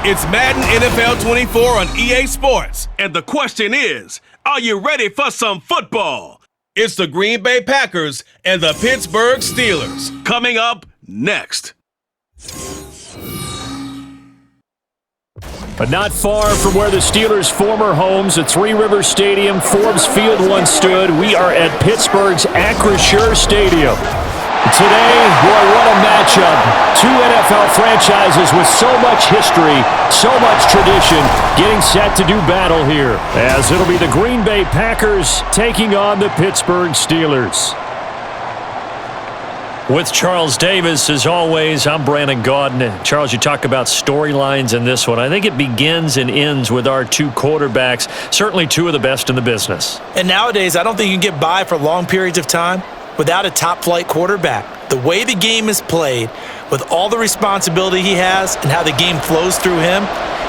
It's Madden NFL 24 on EA Sports. And the question is, are you ready for some football? It's the Green Bay Packers and the Pittsburgh Steelers. Coming up next. But not far from where the Steelers' former homes at Three Rivers Stadium, Forbes Field once stood, we are at Pittsburgh's Acrisure Stadium. Today, boy, what a matchup. Two NFL franchises with so much history, so much tradition, getting set to do battle here, as it'll be the Green Bay Packers taking on the Pittsburgh Steelers. With Charles Davis, as always, I'm Brandon Gaudin. Charles, you talk about storylines in this one. I think it begins and ends with our two quarterbacks, certainly two of the best in the business. And nowadays, I don't think you can get by for long periods of time without a top-flight quarterback. The way the game is played, with all the responsibility he has and how the game flows through him,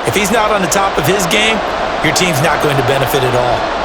if he's not on the top of his game, your team's not going to benefit at all.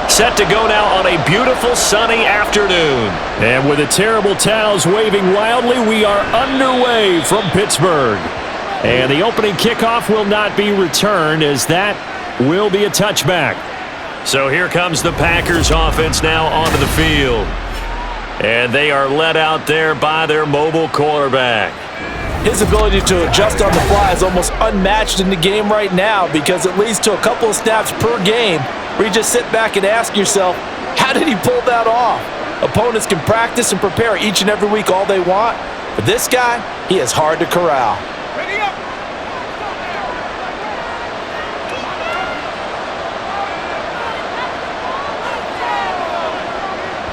Set to go now on a beautiful sunny afternoon. And with the terrible towels waving wildly, we are underway from Pittsburgh. And the opening kickoff will not be returned, as that will be a touchback. So here comes the Packers offense now onto the field. And they are led out there by their mobile quarterback. His ability to adjust on the fly is almost unmatched in the game right now, because it leads to a couple of snaps per game where you just sit back and ask yourself, how did he pull that off? Opponents can practice and prepare each and every week all they want, but this guy, he is hard to corral. Ready up.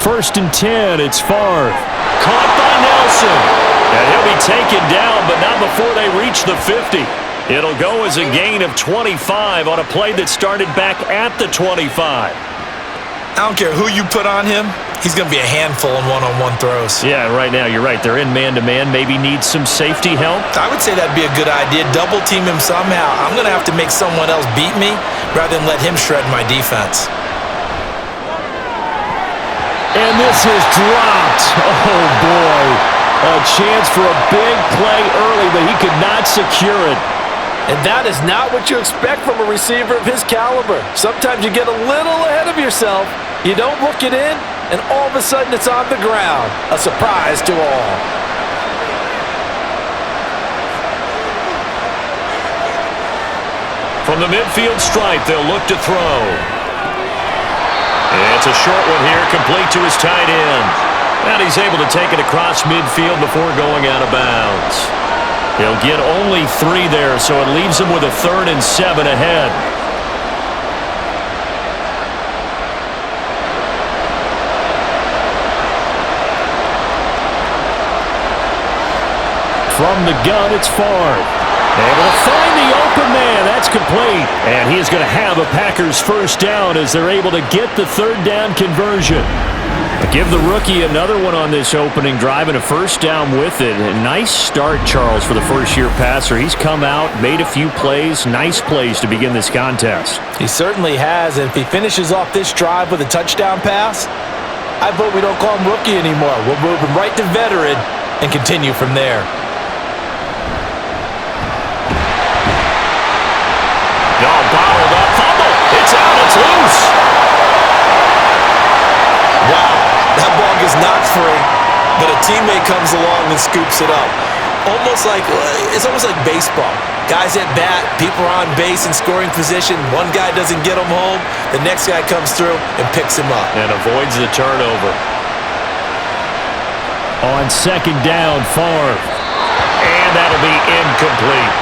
First and 10, it's Favre. Caught by Nelson. And he'll be taken down, but not before they reach the 50. It'll go as a gain of 25 on a play that started back at the 25. I don't care who you put on him, he's going to be a handful in one-on-one throws. Yeah, right now, you're right. They're in man-to-man. Maybe need some safety help. I would say that'd be a good idea. Double team him somehow. I'm going to have to make someone else beat me rather than let him shred my defense. And this is dropped. Oh, boy. A chance for a big play early, but he could not secure it. And that is not what you expect from a receiver of his caliber. Sometimes you get a little ahead of yourself, you don't look it in, and all of a sudden it's on the ground. A surprise to all. From the midfield stripe, they'll look to throw. It's a short one here, complete to his tight end. And he's able to take it across midfield before going out of bounds. He'll get only 3 there, so it leaves him with a 3rd and 7 ahead. From the gun, it's Favre. Able to find the open man. That's complete. And he is going to have a Packers first down as they're able to get the 3rd down conversion. Give the rookie another one on this opening drive and a first down with it. A nice start, Charles, for the first-year passer. He's come out, made a few plays, nice plays to begin this contest. He certainly has, and if he finishes off this drive with a touchdown pass, I vote we don't call him rookie anymore. We'll move him right to veteran and continue from there. No, bottled up, fumble. It's out, it's loose. Wow. That ball gets knocked free, but a teammate comes along and scoops it up. It's almost like baseball. Guys at bat, people are on base in scoring position. One guy doesn't get him home. The next guy comes through and picks him up. And avoids the turnover. On 2nd down, Favre. And that'll be incomplete.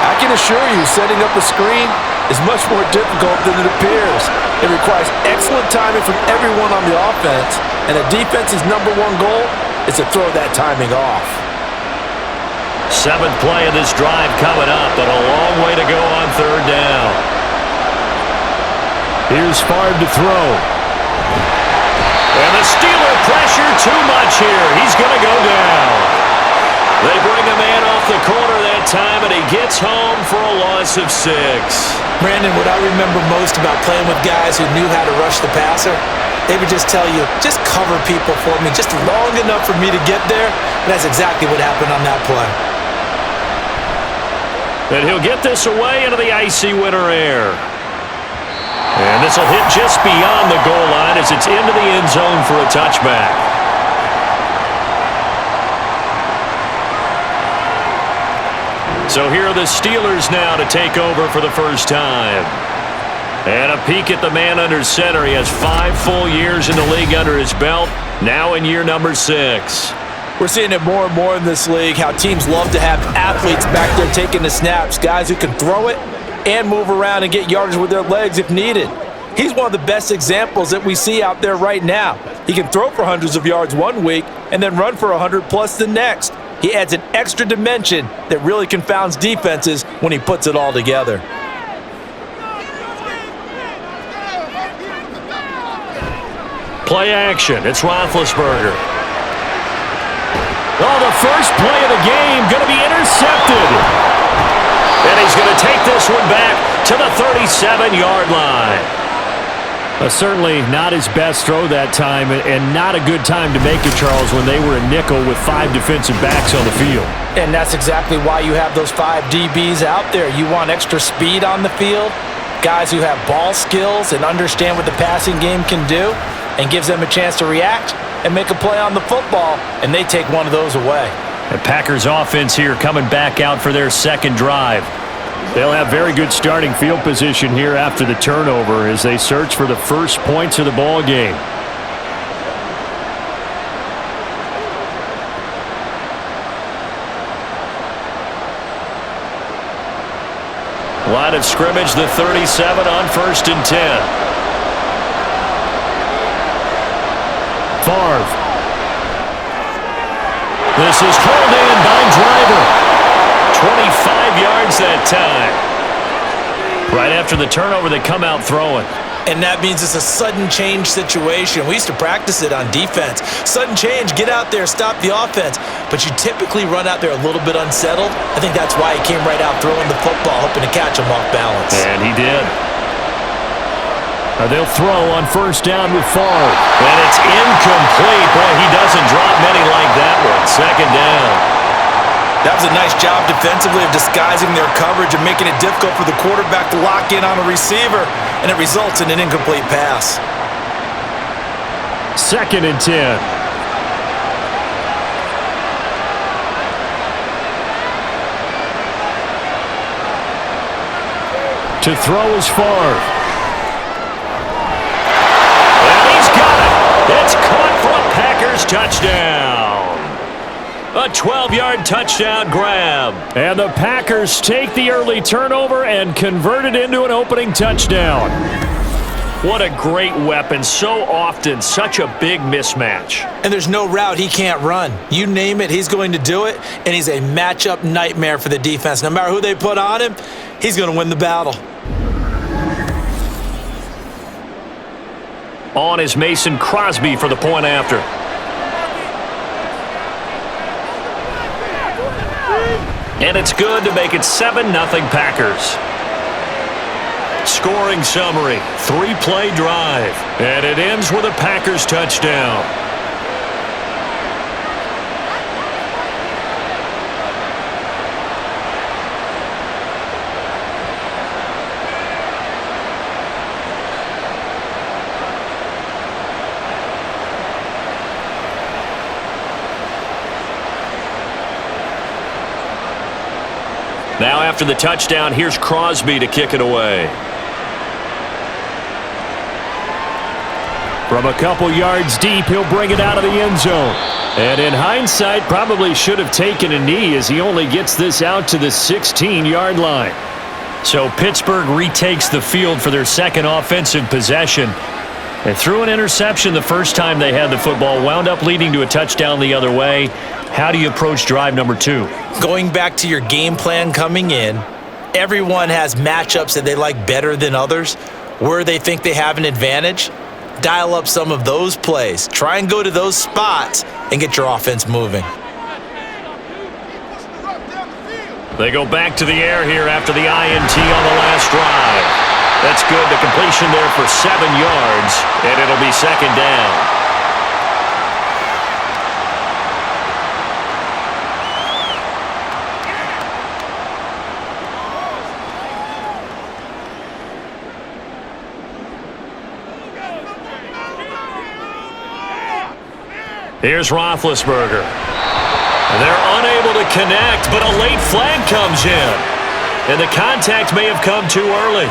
I can assure you, setting up a screen, is much more difficult than it appears. It requires excellent timing from everyone on the offense, and the defense's #1 goal is to throw that timing off. 7th play of this drive coming up, but a long way to go on 3rd down. Here's Favre to throw. And the Steeler pressure too much here. He's going to go down. They bring a man off the corner that time, and he gets home for a loss of 6. Brandon, what I remember most about playing with guys who knew how to rush the passer, they would just tell you, just cover people for me, just long enough for me to get there. And that's exactly what happened on that play. And he'll get this away into the icy winter air. And this will hit just beyond the goal line as it's into the end zone for a touchback. So here are the Steelers now to take over for the first time. And a peek at the man under center. He has 5 full years in the league under his belt, now in year number 6. We're seeing it more and more in this league, how teams love to have athletes back there taking the snaps, guys who can throw it and move around and get yardage with their legs if needed. He's one of the best examples that we see out there right now. He can throw for hundreds of yards one week and then run for 100+ the next. He adds an extra dimension that really confounds defenses when he puts it all together. Play action. It's Roethlisberger. Oh, the first play of the game going to be intercepted. And he's going to take this one back to the 37-yard line. Certainly not his best throw that time, and not a good time to make it, Charles, when they were a nickel with 5 defensive backs on the field. And that's exactly why you have those 5 DBs out there. You want extra speed on the field, guys who have ball skills and understand what the passing game can do, and gives them a chance to react and make a play on the football, and they take one of those away. The Packers offense here coming back out for their second drive. They'll have very good starting field position here after the turnover as they search for the first points of the ball game. Line of scrimmage, the 37 on 1st and 10. Favre. This is hauled in by Driver. 25 yards that time. Right after the turnover, they come out throwing. And that means it's a sudden change situation. We used to practice it on defense. Sudden change, get out there, stop the offense. But you typically run out there a little bit unsettled. I think that's why he came right out throwing the football, hoping to catch him off balance. And he did. They'll throw on 1st down with Favre. And it's incomplete. Boy, he doesn't drop many like that one. 2nd down. That was a nice job defensively of disguising their coverage and making it difficult for the quarterback to lock in on a receiver, and it results in an incomplete pass. 2nd and 10. To throw is Favre. And he's got it. It's caught for a Packers touchdown. A 12-yard touchdown grab. And the Packers take the early turnover and convert it into an opening touchdown. What a great weapon. So often, such a big mismatch. And there's no route he can't run. You name it, he's going to do it, and he's a matchup nightmare for the defense. No matter who they put on him, he's going to win the battle. On is Mason Crosby for the point after. And it's good to make it 7-0 Packers. Scoring summary, 3-play drive. And it ends with a Packers touchdown. Now after the touchdown, here's Crosby to kick it away. From a couple yards deep, he'll bring it out of the end zone. And in hindsight, probably should have taken a knee as he only gets this out to the 16-yard line. So Pittsburgh retakes the field for their second offensive possession. And threw an interception the first time they had the football, wound up leading to a touchdown the other way. How do you approach drive number 2? Going back to your game plan coming in, everyone has matchups that they like better than others, where they think they have an advantage. Dial up some of those plays. Try and go to those spots and get your offense moving. They go back to the air here after the INT on the last drive. That's good. The completion there for 7 yards, and it'll be second down. Here's Roethlisberger. They're unable to connect, but a late flag comes in. And the contact may have come too early.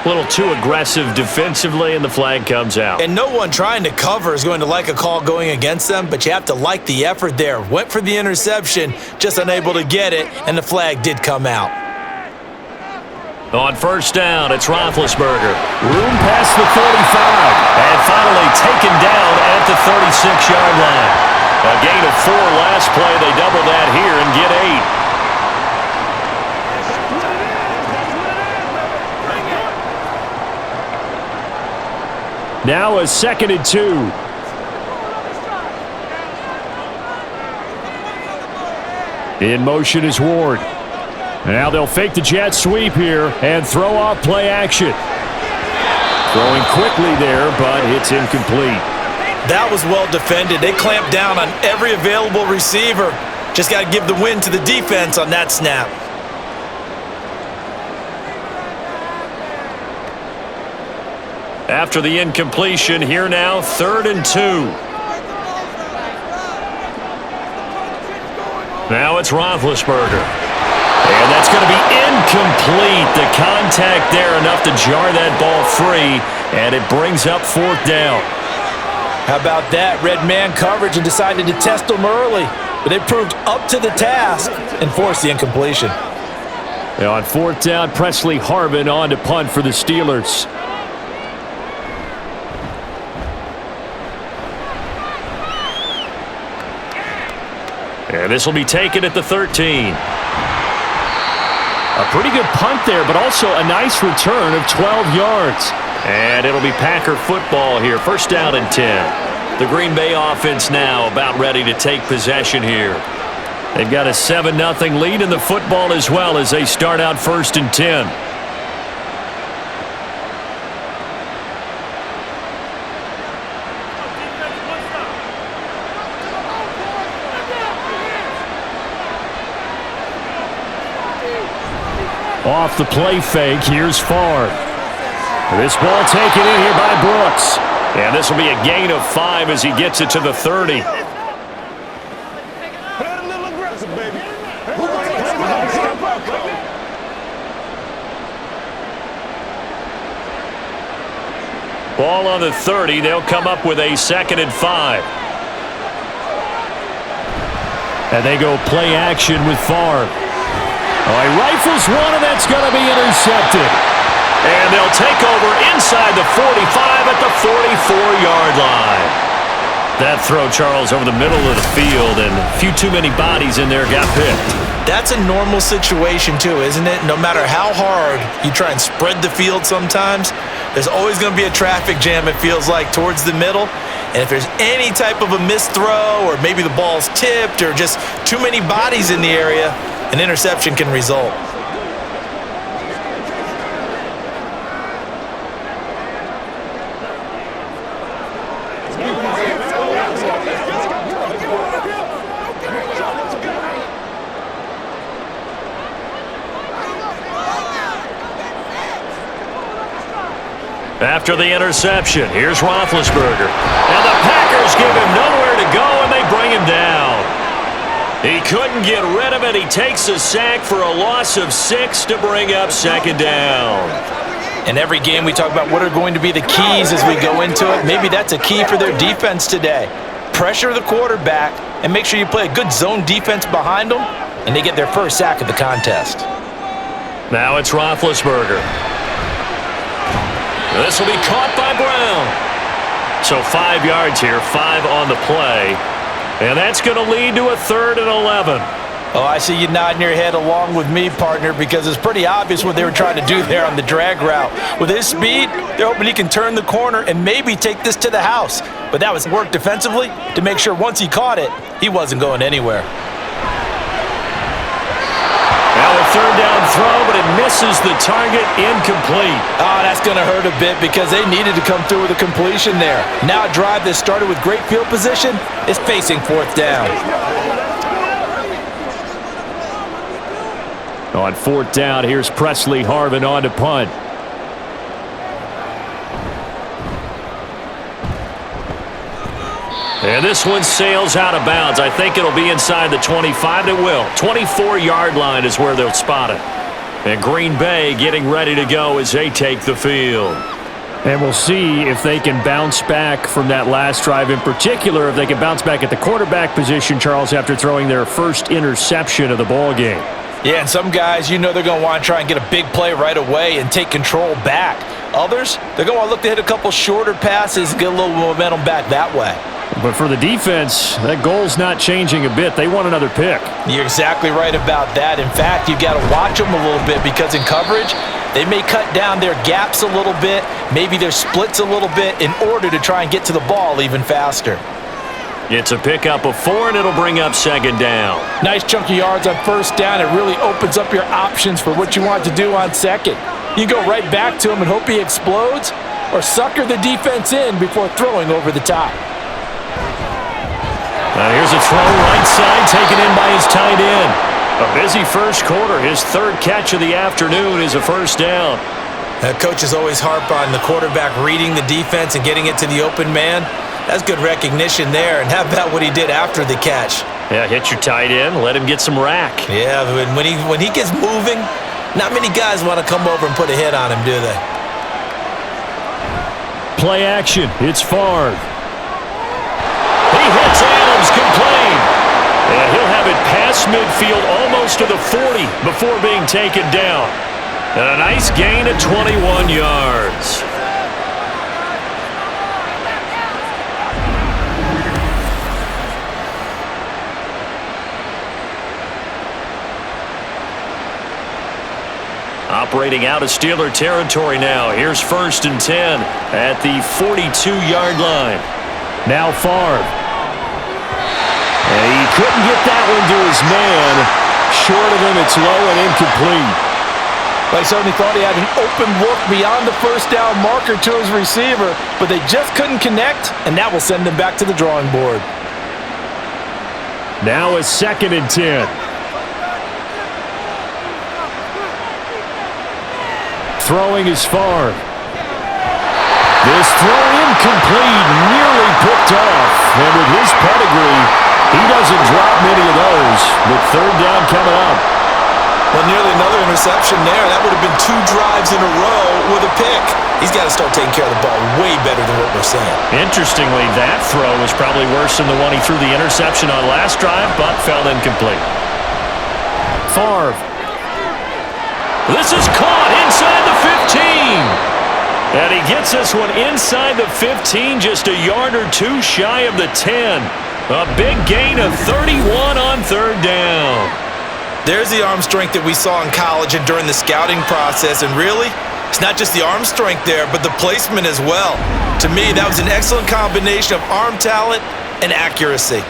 A little too aggressive defensively, and the flag comes out. And no one trying to cover is going to like a call going against them, but you have to like the effort there. Went for the interception, just unable to get it, and the flag did come out. On first down, it's Roethlisberger. Room past the 45. And finally taken down at the 36-yard line. A gain of 4 last play. They double that here and get 8. Now a 2nd and 2. In motion is Ward. Now they'll fake the jet sweep here and throw off play action. Throwing quickly there, but it's incomplete. That was well defended. They clamped down on every available receiver. Just got to give the win to the defense on that snap. After the incompletion, here now, 3rd and 2. Now it's Roethlisberger. And that's going to be incomplete. The contact there enough to jar that ball free, and it brings up 4th down. How about that? Red man coverage and decided to test them early, but they proved up to the task and forced the incompletion. Now on 4th down, Presley Harvin on to punt for the Steelers. And this will be taken at the 13. A pretty good punt there, but also a nice return of 12 yards. And it'll be Packer football here. First down and 10. The Green Bay offense now about ready to take possession here. They've got a 7-0 lead in the football as well as they start out 1st and 10. Off the play fake, here's Favre. This ball taken in here by Brooks. And this will be a gain of 5 as he gets it to the 30. Ball on the 30. They'll come up with a 2nd and 5. And they go play action with Favre. Oh, he rifles one, and that's going to be intercepted. And they'll take over inside the 45 at the 44-yard line. That throw, Charles, over the middle of the field, and a few too many bodies in there got picked. That's a normal situation, too, isn't it? No matter how hard you try and spread the field sometimes, there's always going to be a traffic jam, it feels like, towards the middle. And if there's any type of a missed throw, or maybe the ball's tipped, or just too many bodies in the area, an interception can result. After the interception, here's Roethlisberger. And the Packers give him nowhere to go, and they bring him down. He couldn't get rid of it. He takes a sack for a loss of 6 to bring up 2nd down. In every game, we talk about what are going to be the keys as we go into it. Maybe that's a key for their defense today. Pressure the quarterback and make sure you play a good zone defense behind them. and they get their first sack of the contest. Now it's Roethlisberger. This will be caught by Brown. So 5 yards here, 5 on the play. And that's going to lead to a 3rd and 11. Oh, I see you nodding your head along with me, partner, because it's pretty obvious what they were trying to do there on the drag route. With his speed, they're hoping he can turn the corner and maybe take this to the house. But that was work defensively to make sure once he caught it, he wasn't going anywhere. Now a 3rd down throw, but it misses the target, incomplete. Oh, that's going to hurt a bit because they needed to come through with a completion there. Now a drive that started with great field position is facing 4th down. On 4th down, here's Presley Harvin on to punt. And this one sails out of bounds. I think it'll be inside the 25. It will. 24-yard line is where they'll spot it. And Green Bay getting ready to go as they take the field. And we'll see if they can bounce back from that last drive. In particular, if they can bounce back at the quarterback position, Charles, after throwing their first interception of the ball game. Yeah, and some guys, you know they're going to want to try and get a big play right away and take control back. Others, they're going to want to look to hit a couple shorter passes and get a little momentum back that way. But for the defense, that goal's not changing a bit. They want another pick. You're exactly right about that. In fact, you've got to watch them a little bit because in coverage, they may cut down their gaps a little bit, maybe their splits a little bit in order to try and get to the ball even faster. It's a pickup of 4, and it'll bring up 2nd down. Nice chunky yards on 1st down. It really opens up your options for what you want to do on 2nd. You go right back to him and hope he explodes, or sucker the defense in before throwing over the top. Here's a throw right side, taken in by his tight end. A busy first quarter. His 3rd catch of the afternoon is a 1st down. Coaches always harp on the quarterback reading the defense and getting it to the open man. That's good recognition there. And how about what he did after the catch? Yeah, hit your tight end, let him get some rack. Yeah, when he gets moving, not many guys want to come over and put a hit on him, do they? Play action. It's Favre. He hits Adams, complete. And he'll have it past midfield, almost to the 40 before being taken down. And a nice gain of 21 yards. Operating out of Steeler territory now. Here's 1st and 10 at the 42-yard line. Now Favre. And he couldn't get that one to his man. Short of him, it's low and incomplete. They certainly thought he had an open look beyond the 1st down marker to his receiver, but they just couldn't connect, and that will send them back to the drawing board. Now a 2nd and 10. Throwing is Favre. This throw incomplete, nearly picked off. And with his pedigree, he doesn't drop many of those. With 3rd down coming up. Well, nearly another interception there. That would have been 2 drives in a row with a pick. He's got to start taking care of the ball way better than what we're saying. Interestingly, that throw was probably worse than the one he threw the interception on last drive, but fell incomplete. Favre. This is caught inside the 15. And he gets this one inside the 15, just a yard or 2 shy of the 10. A big gain of 31 on 3rd down. There's the arm strength that we saw in college and during the scouting process. And really, it's not just the arm strength there, but the placement as well. To me, that was an excellent combination of arm talent and accuracy.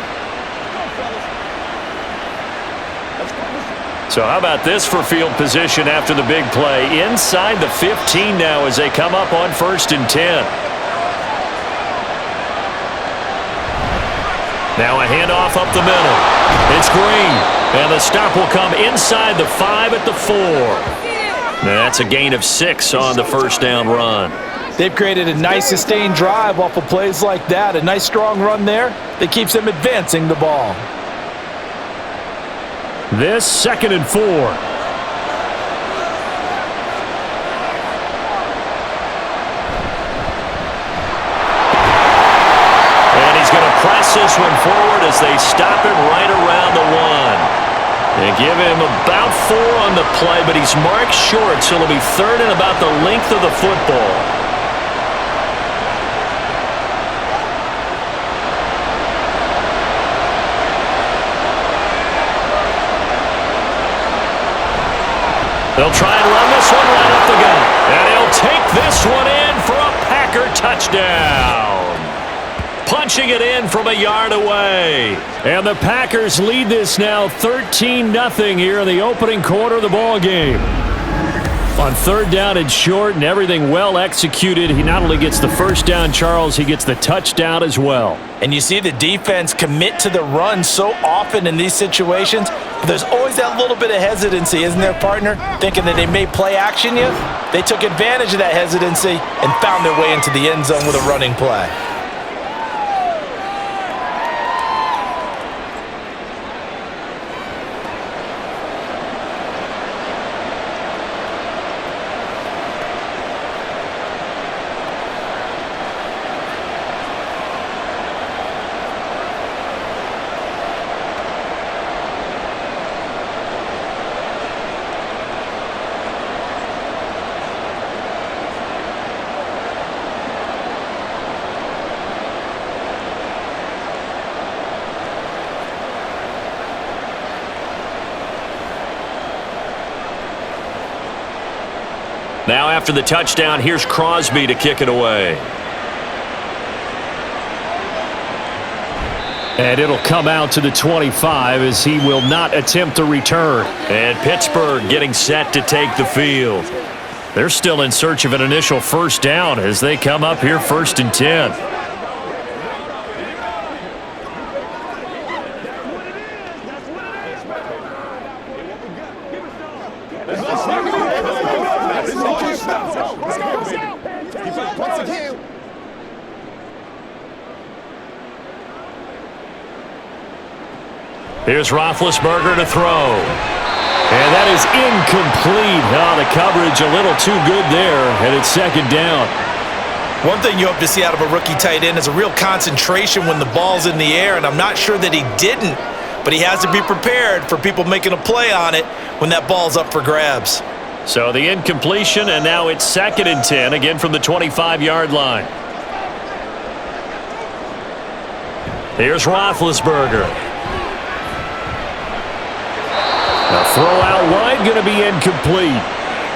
So how about this for field position after the big play? Inside the 15 now as they come up on 1st and 10. Now a handoff up the middle. It's Green. And the stop will come inside the 5 at the 4. That's a gain of 6 on the 1st down run. They've created a nice sustained drive off of plays like that. A nice strong run there that keeps them advancing the ball. This 2nd and 4. And he's going to press this one forward as they stop it right around the 1. And give him about 4 on the play, but he's marked short, so it'll be third and about the length of the football. They'll try and run this one right up the gut. And he'll take this one in for a Packer touchdown. Punching it in from a yard away. And the Packers lead this now 13-0 here in the opening quarter of the ball game. On third down and short and everything well executed, he not only gets the first down, Charles, he gets the touchdown as well. And you see the defense commit to the run so often in these situations, but there's always that little bit of hesitancy, isn't there, partner? Thinking that they may play action you. They took advantage of that hesitancy and found their way into the end zone with a running play. Now after the touchdown, here's Crosby to kick it away. And it'll come out to the 25 as he will not attempt a return. And Pittsburgh getting set to take the field. They're still in search of an initial first down as they come up here 1st and 10. Here's Roethlisberger to throw. And that is incomplete. Oh, the coverage a little too good there, and it's 2nd down. One thing you hope to see out of a rookie tight end is a real concentration when the ball's in the air, and I'm not sure that he didn't, but he has to be prepared for people making a play on it when that ball's up for grabs. So the incompletion, and now it's 2nd and 10, again from the 25-yard line. Here's Roethlisberger. The throw out wide going to be incomplete.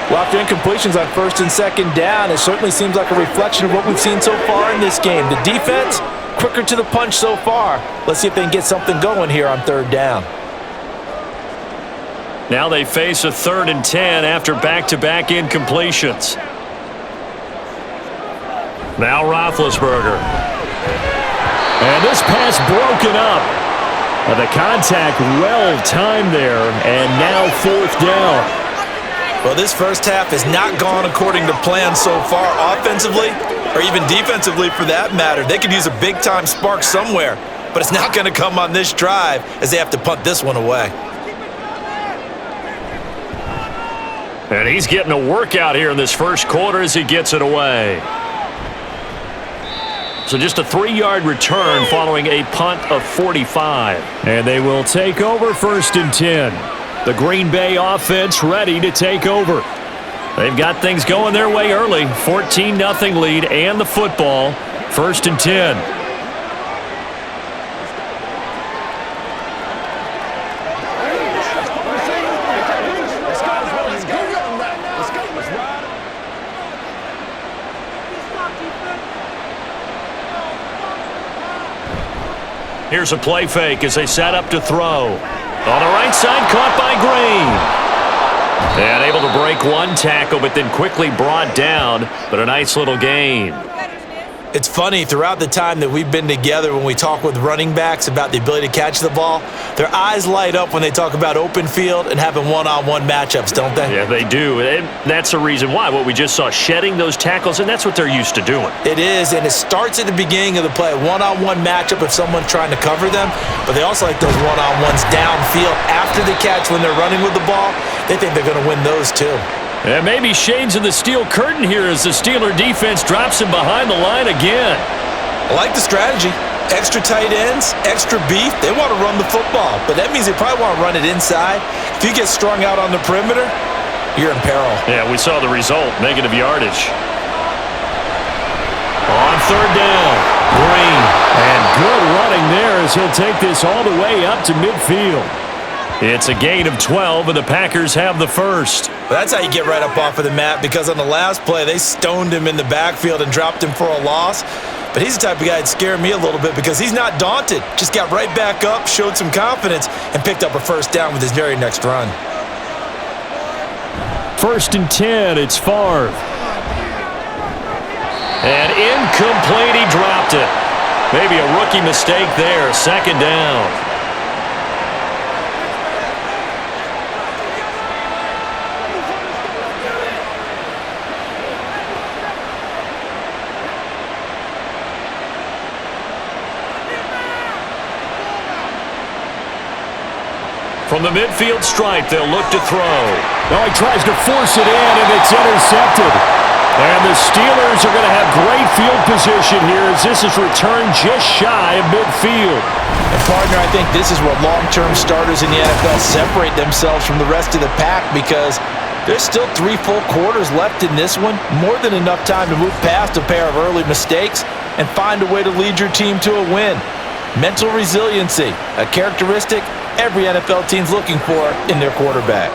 Well, after incompletions on 1st and 2nd down, it certainly seems like a reflection of what we've seen so far in this game. The defense, quicker to the punch so far. Let's see if they can get something going here on 3rd down. Now they face a 3rd and 10 after back-to-back incompletions. Now Roethlisberger. And this pass broken up. The contact well-timed there, and now 4th down. Well, this first half has not gone according to plan so far offensively, or even defensively for that matter. They could use a big-time spark somewhere, but it's not going to come on this drive as they have to punt this one away. And he's getting a workout here in this first quarter as he gets it away. So just a 3-yard return following a punt of 45. And they will take over 1st and 10. The Green Bay offense ready to take over. They've got things going their way early. 14-0 lead and the football. 1st and 10. Here's a play fake as they set up to throw. On the right side, caught by Green. And able to break one tackle, but then quickly brought down, but a nice little gain. It's funny, throughout the time that we've been together, when we talk with running backs about the ability to catch the ball, their eyes light up when they talk about open field and having one-on-one matchups, don't they? Yeah, they do. And that's the reason why. What we just saw, shedding those tackles, and that's what they're used to doing. It is, and it starts at the beginning of the play. One-on-one matchup if someone's trying to cover them, but they also like those one-on-ones downfield after the catch when they're running with the ball. They think they're going to win those too. And maybe shades of the steel curtain here as the Steeler defense drops him behind the line again. I like the strategy. Extra tight ends, extra beef, they want to run the football. But that means they probably want to run it inside. If you get strung out on the perimeter, you're in peril. Yeah, we saw the result, negative yardage. On third down, Green. And good running there as he'll take this all the way up to midfield. It's a gain of 12, and the Packers have the first. Well, that's how you get right up off of the mat, because on the last play, they stoned him in the backfield and dropped him for a loss. But he's the type of guy that scared me a little bit because he's not daunted. Just got right back up, showed some confidence, and picked up a first down with his very next run. 1st and 10, it's Favre. And incomplete, he dropped it. Maybe a rookie mistake there, 2nd down. From the midfield stripe, they'll look to throw. Oh, he tries to force it in, and it's intercepted. And the Steelers are going to have great field position here as this is returned just shy of midfield. And partner, I think this is where long-term starters in the NFL separate themselves from the rest of the pack, because there's still 3 full quarters left in this one. More than enough time to move past a pair of early mistakes and find a way to lead your team to a win. Mental resiliency, a characteristic every NFL team's looking for in their quarterback.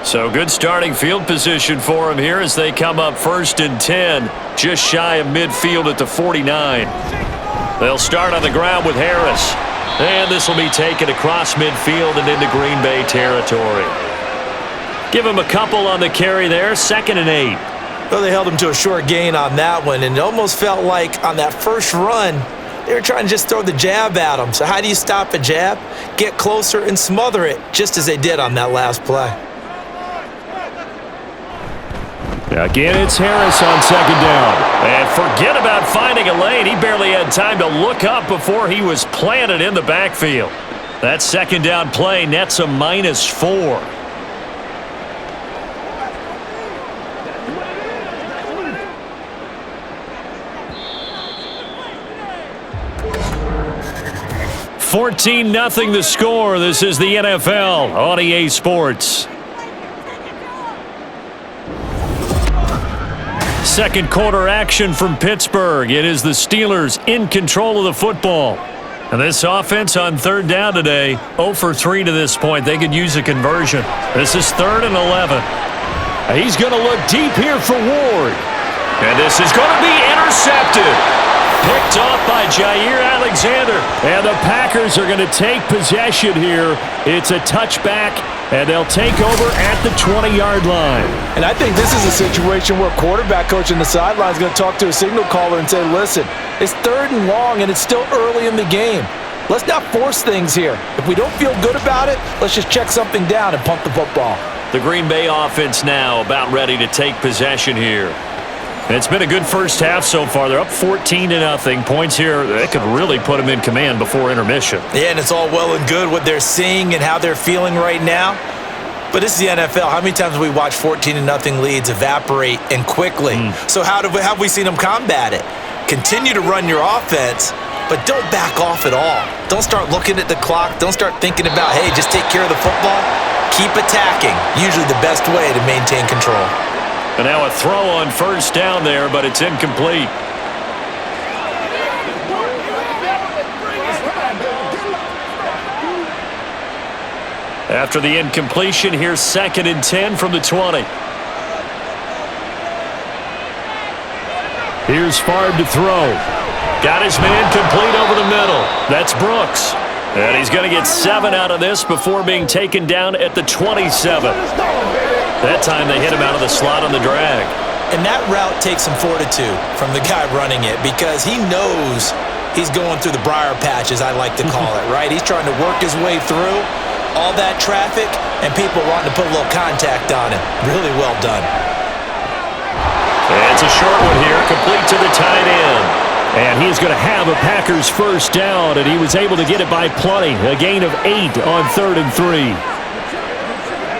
So good starting field position for him here as they come up 1st and 10, just shy of midfield at the 49. They'll start on the ground with Harris. And this will be taken across midfield and into Green Bay territory. Give him a couple on the carry there, 2nd and 8. Well, they held him to a short gain on that one, and it almost felt like on that first run, they were trying to just throw the jab at him. So how do you stop a jab? Get closer and smother it, just as they did on that last play. Again, it's Harris on 2nd down. And forget about finding a lane. He barely had time to look up before he was planted in the backfield. That 2nd down play nets a -4. $14-0 the score. This is the NFL on EA Sports. 2nd quarter action from Pittsburgh. It is the Steelers in control of the football. And this offense on 3rd down today, 0 for 3 to this point. They could use a conversion. This is 3rd and 11. He's going to look deep here for Ward. And this is going to be intercepted. Picked off by Jair Alexander. And the Packers are going to take possession here. It's a touchback, and they'll take over at the 20-yard line. And I think this is a situation where quarterback coach on the sideline is going to talk to a signal caller and say, listen, it's 3rd and long, and it's still early in the game. Let's not force things here. If we don't feel good about it, let's just check something down and punt the football. The Green Bay offense now about ready to take possession here. It's been a good first half so far. They're up 14-0. Points here, they could really put them in command before intermission. Yeah, and it's all well and good what they're seeing and how they're feeling right now. But this is the NFL. How many times have we watched 14-0 leads evaporate and quickly? So have we seen them combat it? Continue to run your offense, but don't back off at all. Don't start looking at the clock. Don't start thinking about, hey, just take care of the football. Keep attacking. Usually the best way to maintain control. And now a throw on 1st down there, but it's incomplete. After the incompletion, here's 2nd and 10 from the 20. Here's Favre to throw. Got his man complete over the middle. That's Brooks. And he's going to get 7 out of this before being taken down at the 27. That time they hit him out of the slot on the drag. And that route takes some fortitude from the guy running it, because he knows he's going through the briar patch, as I like to call it, right? He's trying to work his way through all that traffic and people wanting to put a little contact on him. Really well done. And it's a short one here, complete to the tight end. And he's going to have a Packers first down, and he was able to get it by plenty. A gain of 8 on 3rd and 3.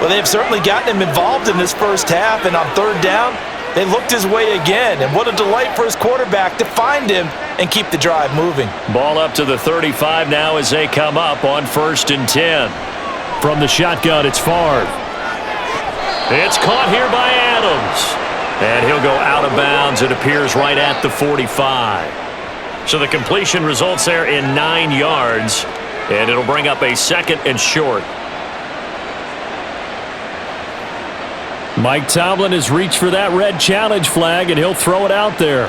Well, they've certainly gotten him involved in this first half, and on 3rd down, they looked his way again. And what a delight for his quarterback to find him and keep the drive moving. Ball up to the 35 now as they come up on 1st and 10. From the shotgun, it's Favre. It's caught here by Adams. And he'll go out of bounds. It appears right at the 45. So the completion results there in 9 yards. And it'll bring up a 2nd and short. Mike Tomlin has reached for that red challenge flag, and he'll throw it out there.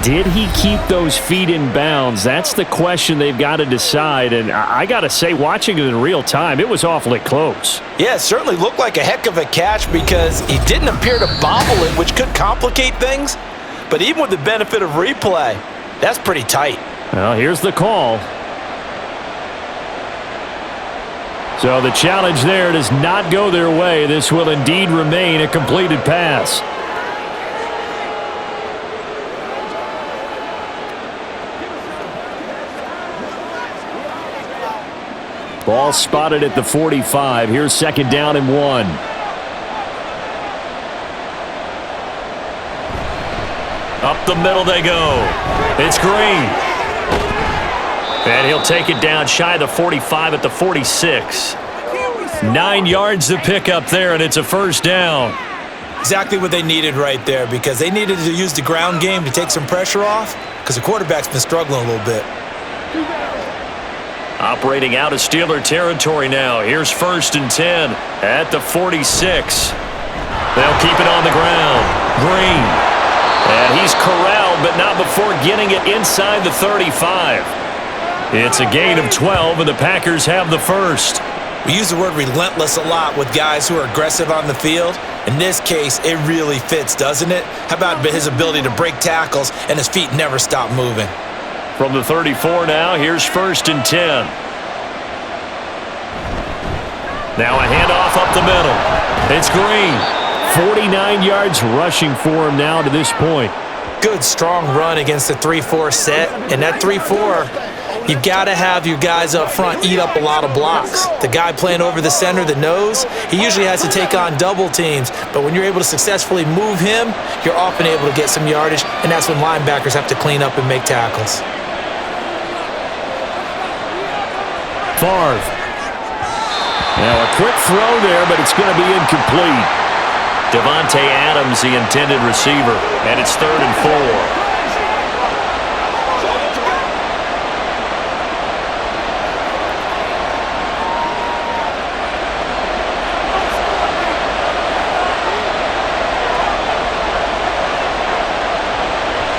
Did he keep those feet in bounds? That's the question they've got to decide. And I got to say, watching it in real time, it was awfully close. Yeah, it certainly looked like a heck of a catch because he didn't appear to bobble it, which could complicate things. But even with the benefit of replay, that's pretty tight. Well, here's the call. So the challenge there does not go their way. This will indeed remain a completed pass. Ball spotted at the 45. Here's 2nd down and 1. Up the middle they go. It's Green. And he'll take it down shy of the 45 at the 46. 9 yards to pick up there, and it's a first down. Exactly what they needed right there because they needed to use the ground game to take some pressure off because the quarterback's been struggling a little bit. Operating out of Steeler territory now. Here's 1st and 10 at the 46. They'll keep it on the ground. Green. And he's corralled, but not before getting it inside the 35. It's a gain of 12, and the Packers have the first. We use the word relentless a lot with guys who are aggressive on the field. In this case, it really fits, doesn't it? How about his ability to break tackles and his feet never stop moving? From the 34 now, here's 1st and 10. Now a handoff up the middle. It's Green. 49 yards rushing for him now to this point. Good, strong run against the 3-4 set. And that 3-4, you've got to have your guys up front eat up a lot of blocks. The guy playing over the center, the nose, he usually has to take on double teams. But when you're able to successfully move him, you're often able to get some yardage, and that's when linebackers have to clean up and make tackles. Favre. Now a quick throw there, but it's going to be incomplete. Devontae Adams, the intended receiver, and it's 3rd and 4.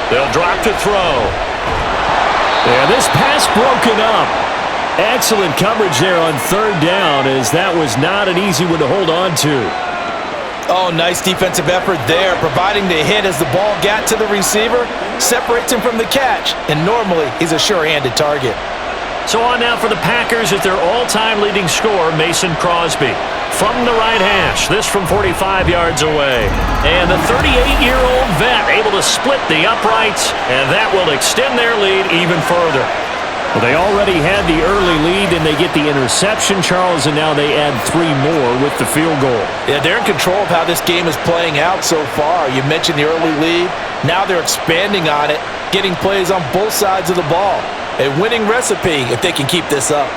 They'll drop to throw. And this pass broken up. Excellent coverage there on 3rd down, as that was not an easy one to hold on to. Oh, nice defensive effort there, providing the hit as the ball got to the receiver, separates him from the catch, and normally he's a sure-handed target. So on now for the Packers at their all-time leading scorer, Mason Crosby. From the right hash, this from 45 yards away. And the 38-year-old vet able to split the uprights, and that will extend their lead even further. Well, they already had the early lead, and they get the interception, Charles, and now they add 3 more with the field goal. Yeah, they're in control of how this game is playing out so far. You mentioned the early lead. Now they're expanding on it, getting plays on both sides of the ball. A winning recipe if they can keep this up.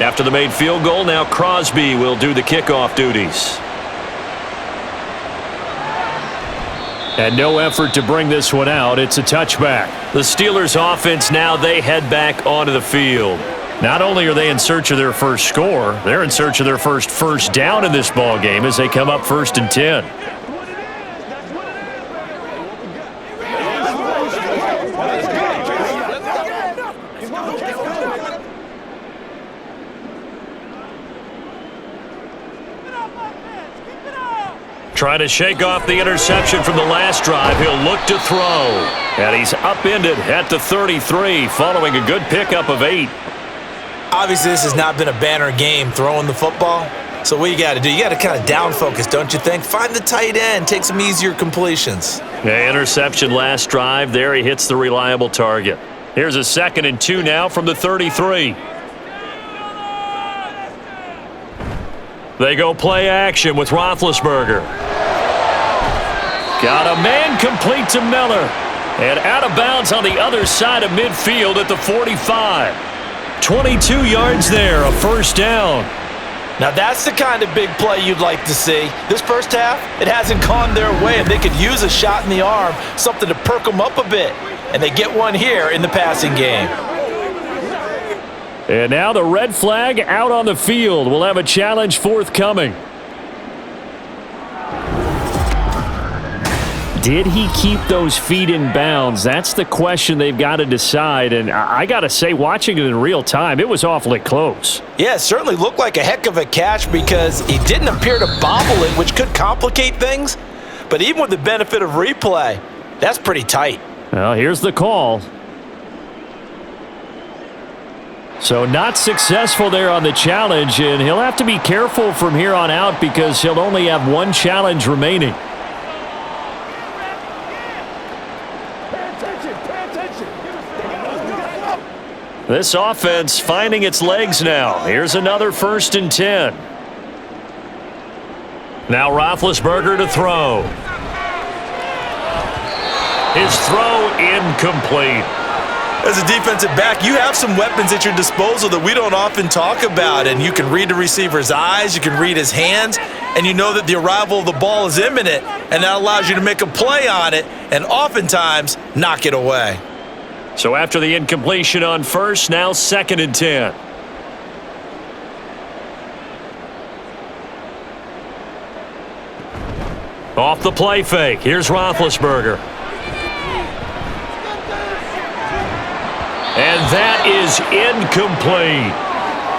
After the made field goal, now Crosby will do the kickoff duties. And no effort to bring this one out. It's a touchback. The Steelers offense now, they head back onto the field. Not only are they in search of their first score, they're in search of their first down in this ball game as they come up 1st and 10. Trying to shake off the interception from the last drive. He'll look to throw. And he's upended at the 33 following a good pickup of 8. Obviously, this has not been a banner game throwing the football. So what you got to do, you got to kind of down focus, don't you think? Find the tight end, take some easier completions. Yeah, interception last drive. There he hits the reliable target. Here's a 2nd and 2 now from the 33. They go play action with Roethlisberger. Got a man complete to Miller. And out of bounds on the other side of midfield at the 45. 22 yards there, a first down. Now that's the kind of big play you'd like to see. This first half, it hasn't gone their way, and they could use a shot in the arm, something to perk them up a bit. And they get one here in the passing game. And now the red flag out on the field. We'll have a challenge forthcoming. Did he keep those feet in bounds? That's the question they've got to decide. And I got to say, watching it in real time, it was awfully close. Yeah, it certainly looked like a heck of a catch because he didn't appear to bobble it, which could complicate things. But even with the benefit of replay, that's pretty tight. Well, here's the call. So not successful there on the challenge, and he'll have to be careful from here on out because he'll only have one challenge remaining. This offense finding its legs now. Here's another 1st and 10. Now Roethlisberger to throw. His throw incomplete. As a defensive back, you have some weapons at your disposal that we don't often talk about, and you can read the receiver's eyes, you can read his hands, and you know that the arrival of the ball is imminent, and that allows you to make a play on it and oftentimes knock it away. So after the incompletion on first, now 2nd and 10. Off the play fake. Here's Roethlisberger. And that is incomplete.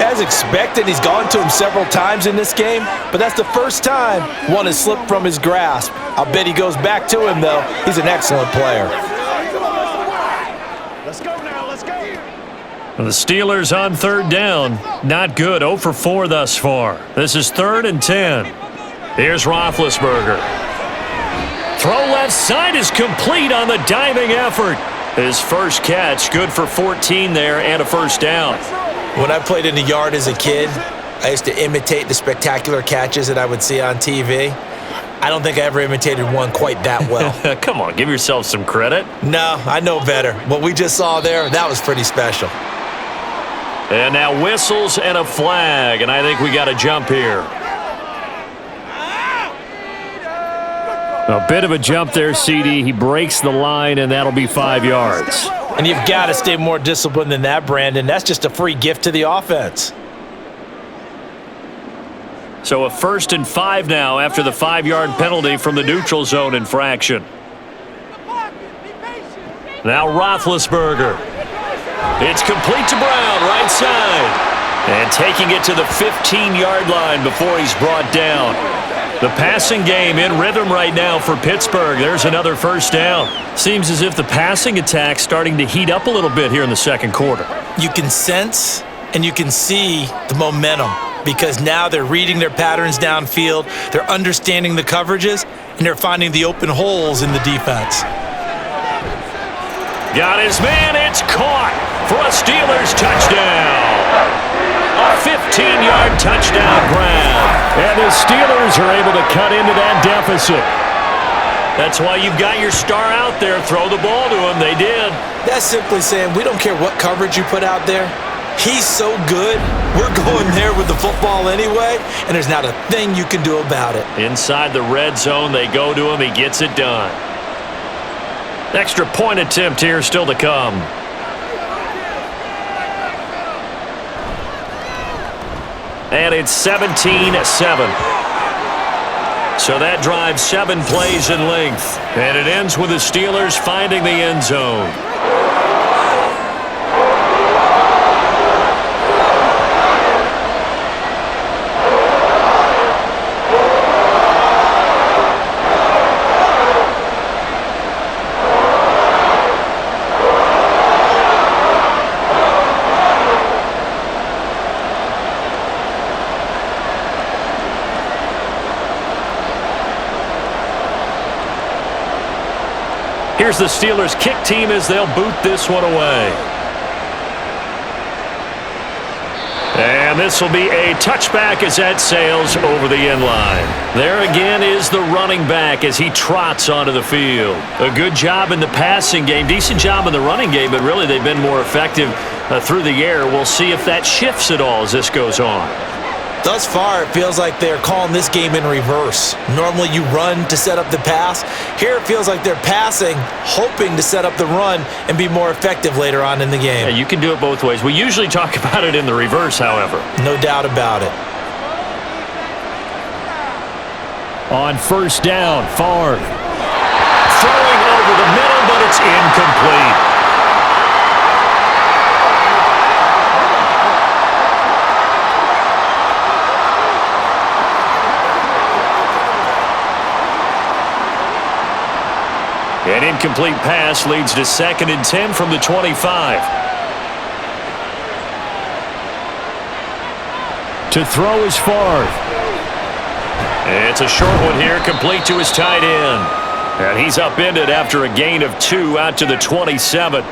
As expected, he's gone to him several times in this game, but that's the first time one has slipped from his grasp. I'll bet he goes back to him, though. He's an excellent player. The Steelers on 3rd down. Not good. 0 for 4 thus far. This is 3rd and 10. Here's Roethlisberger. Throw left side is complete on the diving effort. His first catch, good for 14 there and a first down. When I played in the yard as a kid, I used to imitate the spectacular catches that I would see on TV. I don't think I ever imitated one quite that well. Come on, give yourself some credit. No, I know better. What we just saw there, that was pretty special. And now whistles and a flag, and I think we got a jump here. A bit of a jump there, CD. He breaks the line, and that'll be 5 yards. And you've got to stay more disciplined than that, Brandon. That's just a free gift to the offense. So a 1st and 5 now after the 5-yard penalty from the neutral zone infraction. Now Roethlisberger. It's complete to Brown, right side. And taking it to the 15-yard line before he's brought down. The passing game in rhythm right now for Pittsburgh. There's another first down. Seems as if the passing attack's starting to heat up a little bit here in the second quarter. You can sense and you can see the momentum because now they're reading their patterns downfield, they're understanding the coverages, and they're finding the open holes in the defense. Got his man, it's caught for a Steelers touchdown. A 15-yard touchdown grab. And the Steelers are able to cut into that deficit. That's why you've got your star out there. Throw the ball to him. They did. That's simply saying we don't care what coverage you put out there. He's so good, we're going there with the football anyway, and there's not a thing you can do about it. Inside the red zone, they go to him. He gets it done. Extra point attempt here still to come. And it's 17-7. So that drives 7 plays in length. And it ends with the Steelers finding the end zone. Here's the Steelers' kick team as they'll boot this one away. And this will be a touchback as that sails over the end line. There again is the running back as he trots onto the field. A good job in the passing game, decent job in the running game, but really they've been more effective through the air. We'll see if that shifts at all as this goes on. Thus far, it feels like they're calling this game in reverse. Normally you run to set up the pass. Here it feels like they're passing, hoping to set up the run and be more effective later on in the game. Yeah, you can do it both ways. We usually talk about it in the reverse, however. No doubt about it. On first down, Favre. Throwing over the middle, but it's incomplete. An incomplete pass leads to 2nd and 10 from the 25. To throw is Favre. It's a short one here, complete to his tight end. And he's upended after a gain of 2 out to the 27.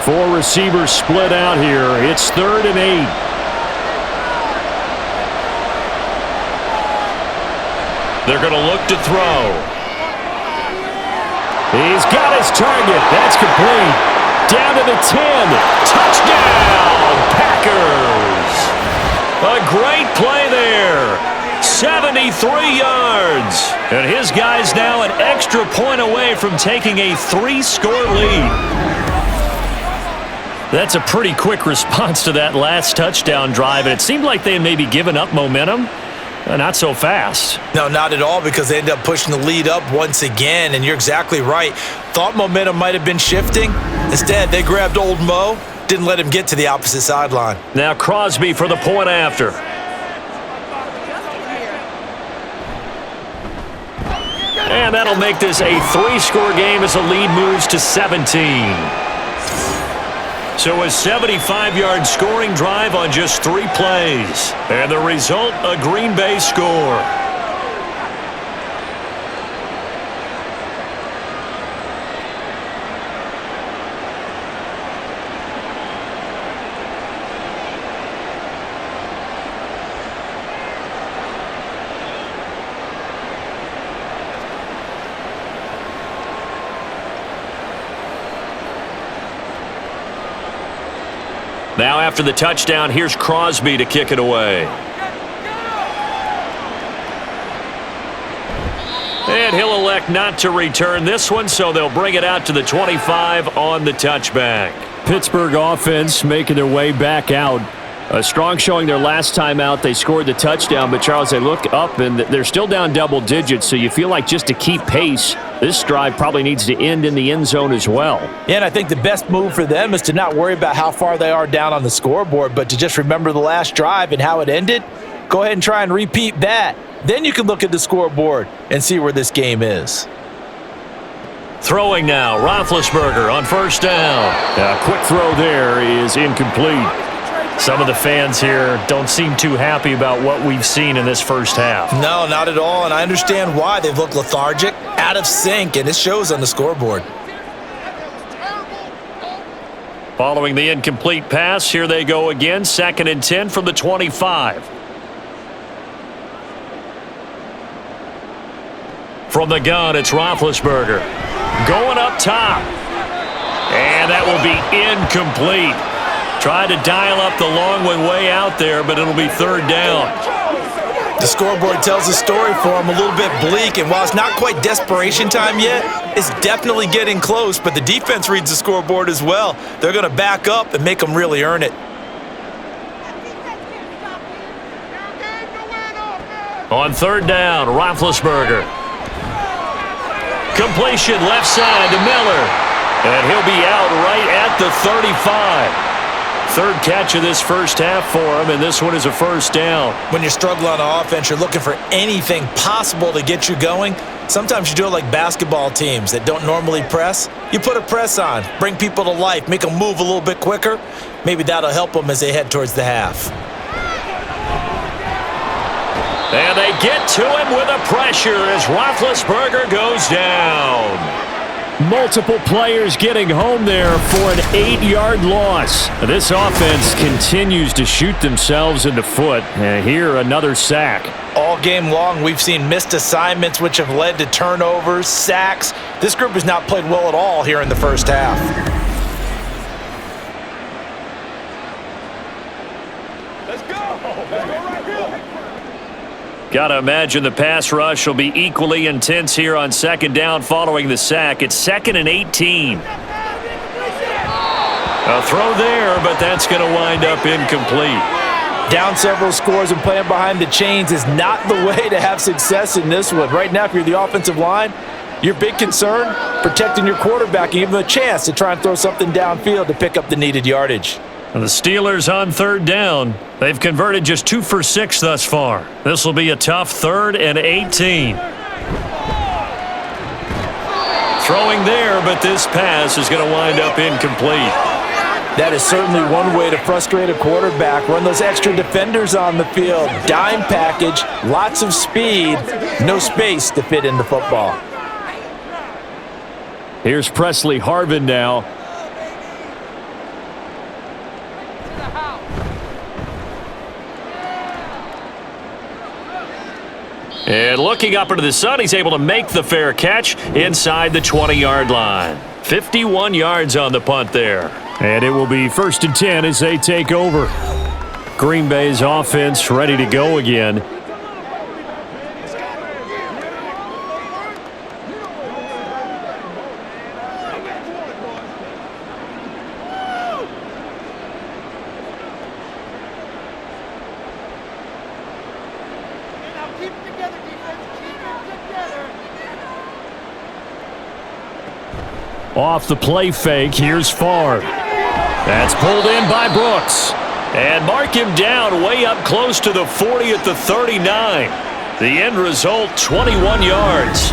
Four receivers split out here. It's 3rd and 8. They're going to look to throw. He's got his target. That's complete. Down to the 10. Touchdown, Packers. A great play there. 73 yards. And his guy's now an extra point away from taking a 3-score lead. That's a pretty quick response to that last touchdown drive, and it seemed like they had maybe given up momentum. Not so fast. No, not at all, because they ended up pushing the lead up once again, and you're exactly right. Thought momentum might have been shifting. Instead, they grabbed old Mo, didn't let him get to the opposite sideline. Now Crosby for the point after. And that'll make this a 3-score game as the lead moves to 17. So a 75-yard scoring drive on just 3 plays. And the result, a Green Bay score. Now after the touchdown, here's Crosby to kick it away. And he'll elect not to return this one, so they'll bring it out to the 25 on the touchback. Pittsburgh offense making their way back out. A strong showing their last time out. They scored the touchdown, but Charles, they look up and they're still down double digits, so you feel like just to keep pace, this drive probably needs to end in the end zone as well. Yeah, and I think the best move for them is to not worry about how far they are down on the scoreboard, but to just remember the last drive and how it ended. Go ahead and try and repeat that. Then you can look at the scoreboard and see where this game is. Throwing now, Roethlisberger on first down. A quick throw there is incomplete. Some of the fans here don't seem too happy about what we've seen in this first half. No, not at all, and I understand why. They've looked lethargic, out of sync, and it shows on the scoreboard. Following the incomplete pass, here they go again, 2nd and 10 from the 25. From the gun, it's Roethlisberger. Going up top. And that will be incomplete. Tried to dial up the long way out there, but it'll be 3rd down. The scoreboard tells a story for them, a little bit bleak, and while it's not quite desperation time yet, it's definitely getting close, but the defense reads the scoreboard as well. They're going to back up and make them really earn it. On 3rd down, Roethlisberger. Completion left side to Miller. And he'll be out right at the 35. 3rd catch of this first half for him, and this one is a 1st down. When you're struggling on offense, you're looking for anything possible to get you going. Sometimes you do it like basketball teams that don't normally press. You put a press on, bring people to life, make them move a little bit quicker. Maybe that'll help them as they head towards the half. And they get to him with the pressure as Roethlisberger goes down. Multiple players getting home there for an 8-yard loss. This offense continues to shoot themselves in the foot. And here, another sack. All game long, we've seen missed assignments, which have led to turnovers, sacks. This group has not played well at all here in the first half. Let's go! Let's go right here! Got to imagine the pass rush will be equally intense here on second down following the sack. It's 2nd and 18. A throw there, but that's going to wind up incomplete. Down several scores and playing behind the chains is not the way to have success in this one. Right now, if you're the offensive line, your big concern, protecting your quarterback and giving him a chance to try and throw something downfield to pick up the needed yardage. The Steelers on third down. They've converted just 2 for 6 thus far. This will be a tough 3rd and 18. Throwing there, but this pass is going to wind up incomplete. That is certainly one way to frustrate a quarterback. Run those extra defenders on the field. Dime package, lots of speed, no space to fit in the football. Here's Presley Harvin now. And looking up into the sun, he's able to make the fair catch inside the 20-yard line. 51 yards on the punt there. And it will be 1st and 10 as they take over. Green Bay's offense ready to go again. Off the play fake, here's Favre. That's pulled in by Brooks. And mark him down way up close to the 40 at the 39. The end result, 21 yards.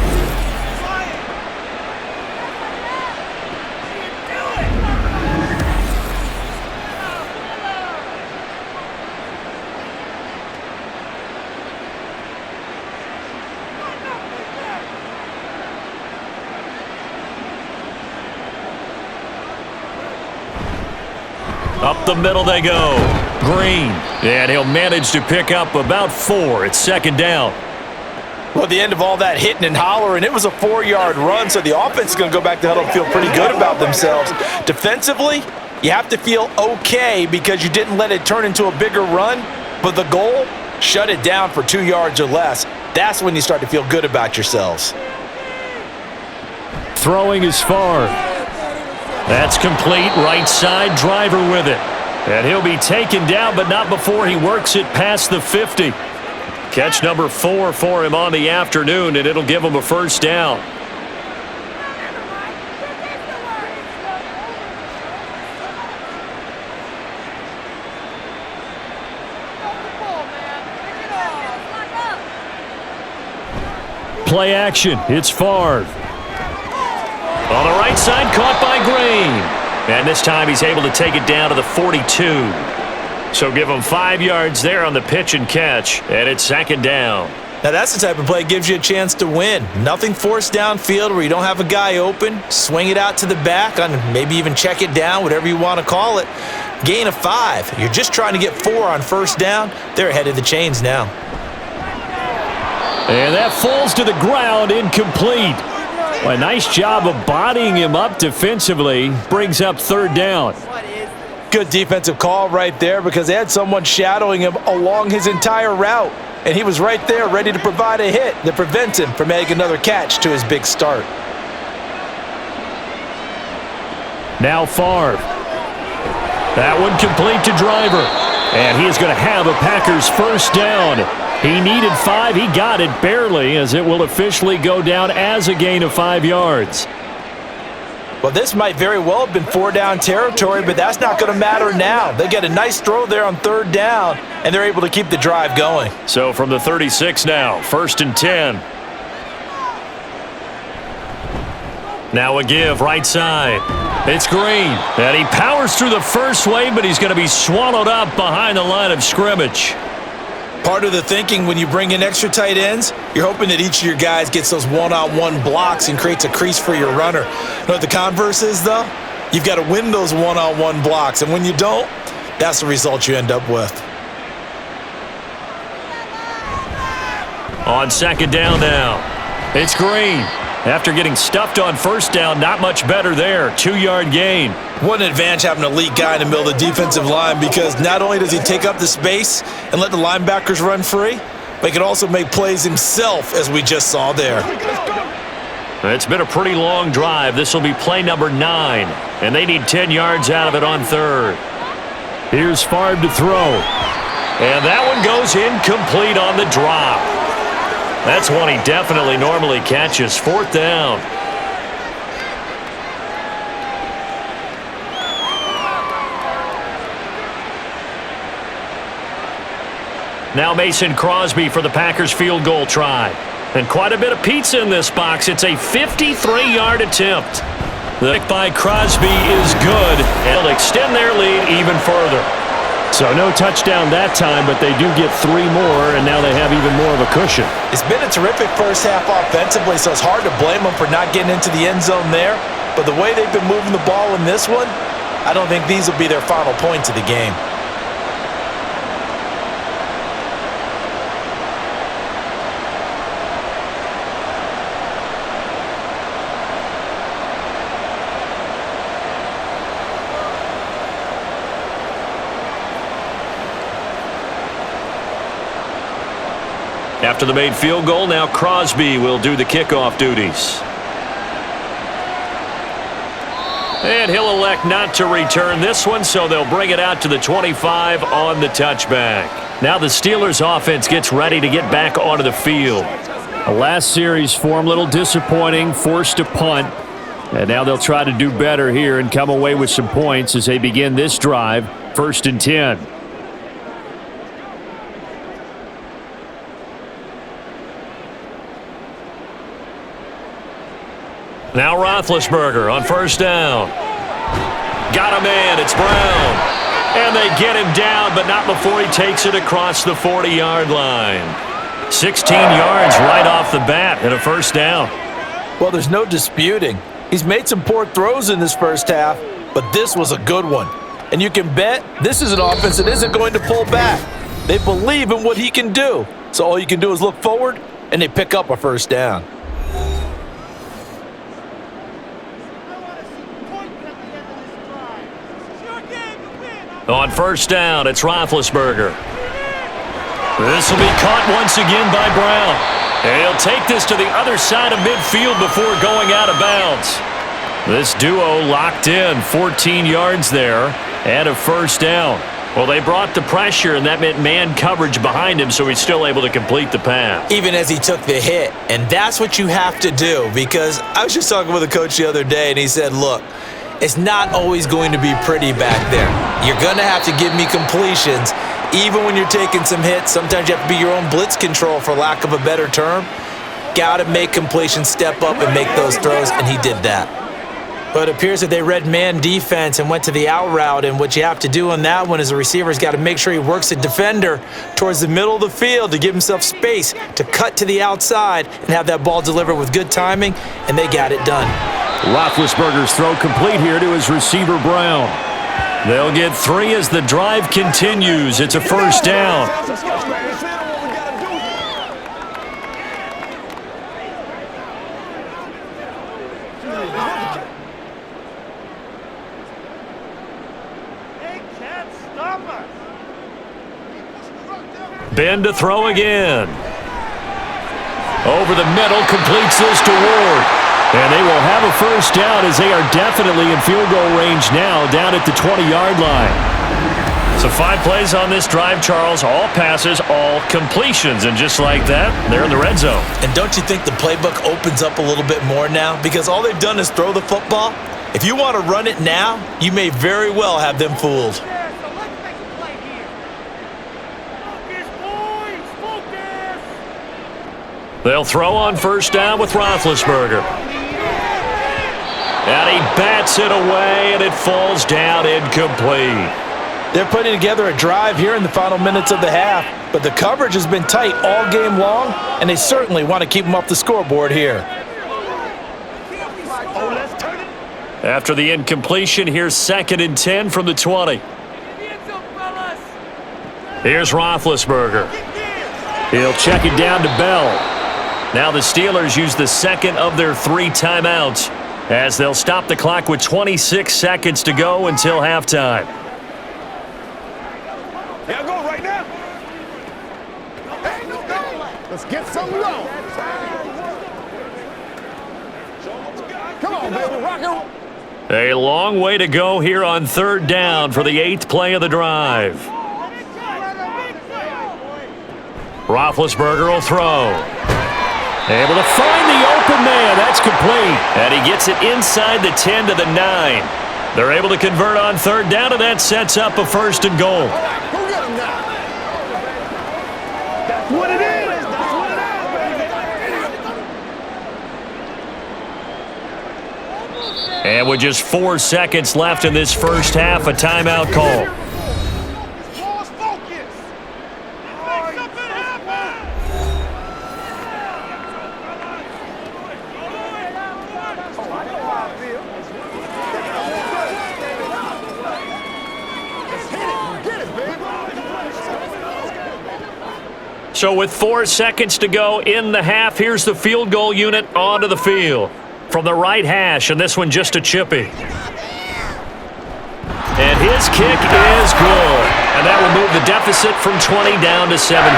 Up the middle they go. Green. And he'll manage to pick up about 4. It's 2nd down. Well, at the end of all that hitting and hollering, it was a 4-yard run, so the offense is going to go back to huddle and feel pretty good about themselves. Defensively, you have to feel okay because you didn't let it turn into a bigger run, but the goal, shut it down for 2 yards or less. That's when you start to feel good about yourselves. Throwing is Favre. That's complete. Right side, Driver with it. And he'll be taken down, but not before he works it past the 50. Catch number 4 for him on the afternoon, and it'll give him a 1st down. Play action. It's Favre. On the right side, caught by Green. And this time he's able to take it down to the 42. So give him 5 yards there on the pitch and catch, and it's 2nd down. Now that's the type of play that gives you a chance to win. Nothing forced downfield where you don't have a guy open. Swing it out to the back, on maybe even check it down, whatever you want to call it. Gain of 5. You're just trying to get 4 on 1st down. They're ahead of the chains now. And that falls to the ground, incomplete. Well, a nice job of bodying him up defensively. Brings up 3rd down. Good defensive call right there because they had someone shadowing him along his entire route. And he was right there ready to provide a hit that prevents him from making another catch to his big start. Now Favre. That one complete to Driver. And he is going to have a Packers 1st down. He needed 5. He got it barely as it will officially go down as a gain of 5 yards. Well, this might very well have been 4-down territory, but that's not going to matter now. They get a nice throw there on 3rd down, and they're able to keep the drive going. So from the 36 now, 1st and 10. Now a give right side. It's Green, and he powers through the first wave, but he's going to be swallowed up behind the line of scrimmage. Part of the thinking when you bring in extra tight ends, you're hoping that each of your guys gets those one-on-one blocks and creates a crease for your runner. You know what the converse is, though? You've got to win those one-on-one blocks, and when you don't, that's the result you end up with. On second down now, it's Green. After getting stuffed on first down, not much better there. 2-yard gain. What an advantage having an elite guy in the middle of the defensive line, because not only does he take up the space and let the linebackers run free, but he can also make plays himself, as we just saw there. It's been a pretty long drive. This will be play number 9, and they need 10 yards out of it on third. Here's Favre to throw. And that one goes incomplete on the drop. That's one he definitely normally catches. 4th down. Now Mason Crosby for the Packers field goal try. And quite a bit of pizza in this box. It's a 53-yard attempt. The kick by Crosby is good, and they'll extend their lead even further. So no touchdown that time, but they do get 3 more, and now they have even more of a cushion. It's been a terrific first half offensively, so it's hard to blame them for not getting into the end zone there. But the way they've been moving the ball in this one, I don't think these will be their final points of the game. After the made field goal, now Crosby will do the kickoff duties. And he'll elect not to return this one, so they'll bring it out to the 25 on the touchback. Now the Steelers offense gets ready to get back onto the field. The last series form, a little disappointing, forced a punt. And now they'll try to do better here and come away with some points as they begin this drive, 1st and 10. Now Roethlisberger on first down. Got him in. It's Brown. And they get him down, but not before he takes it across the 40-yard line. 16 yards right off the bat and a first down. Well, there's no disputing. He's made some poor throws in this first half, but this was a good one. And you can bet this is an offense that isn't going to pull back. They believe in what he can do. So all you can do is look forward, and they pick up a first down. On first down, it's Roethlisberger. This will be caught once again by Brown. And he'll take this to the other side of midfield before going out of bounds. This duo locked in, 14 yards there, and a first down. Well, they brought the pressure, and that meant man coverage behind him, so he's still able to complete the pass. Even as he took the hit, and that's what you have to do, because I was just talking with a coach the other day, and he said, look, it's not always going to be pretty back there. You're going to have to give me completions. Even when you're taking some hits, sometimes you have to be your own blitz control, for lack of a better term. Got to make completions, step up, and make those throws, and he did that. But it appears that they read man defense and went to the out route, and what you have to do on that one is the receiver's got to make sure he works the defender towards the middle of the field to give himself space to cut to the outside and have that ball delivered with good timing, and they got it done. Roethlisberger's throw complete here to his receiver, Brown. They'll get 3 as the drive continues. It's a first down. Ben to throw again. Over the middle, completes this to Ward. And they will have a first down as they are definitely in field goal range now, down at the 20-yard line. So 5 plays on this drive, Charles. All passes, all completions. And just like that, they're in the red zone. And don't you think the playbook opens up a little bit more now? Because all they've done is throw the football. If you want to run it now, you may very well have them fooled. They'll throw on first down with Roethlisberger. And he bats it away, and it falls down incomplete. They're putting together a drive here in the final minutes of the half, but the coverage has been tight all game long, and they certainly want to keep them off the scoreboard here. After the incompletion, here's 2nd and 10 from the 20. Here's Roethlisberger. He'll check it down to Bell. Now the Steelers use the second of their 3 timeouts as they'll stop the clock with 26 seconds to go until halftime. Yeah, go right now. Let's get some low. Come on, baby, rock and roll. A long way to go here on 3rd down for the 8th play of the drive. Roethlisberger will throw. Able to find the open man. That's complete. And he gets it inside the 10 to the 9. They're able to convert on 3rd down, and that sets up a 1st and goal. Who got him now? That's what it is. That's what it is, baby. And with just 4 seconds left in this first half, a timeout call. So with 4 seconds to go in the half, here's the field goal unit onto the field. From the right hash, and this one just a chippy. And his kick is good. And that will move the deficit from 20 down to 17.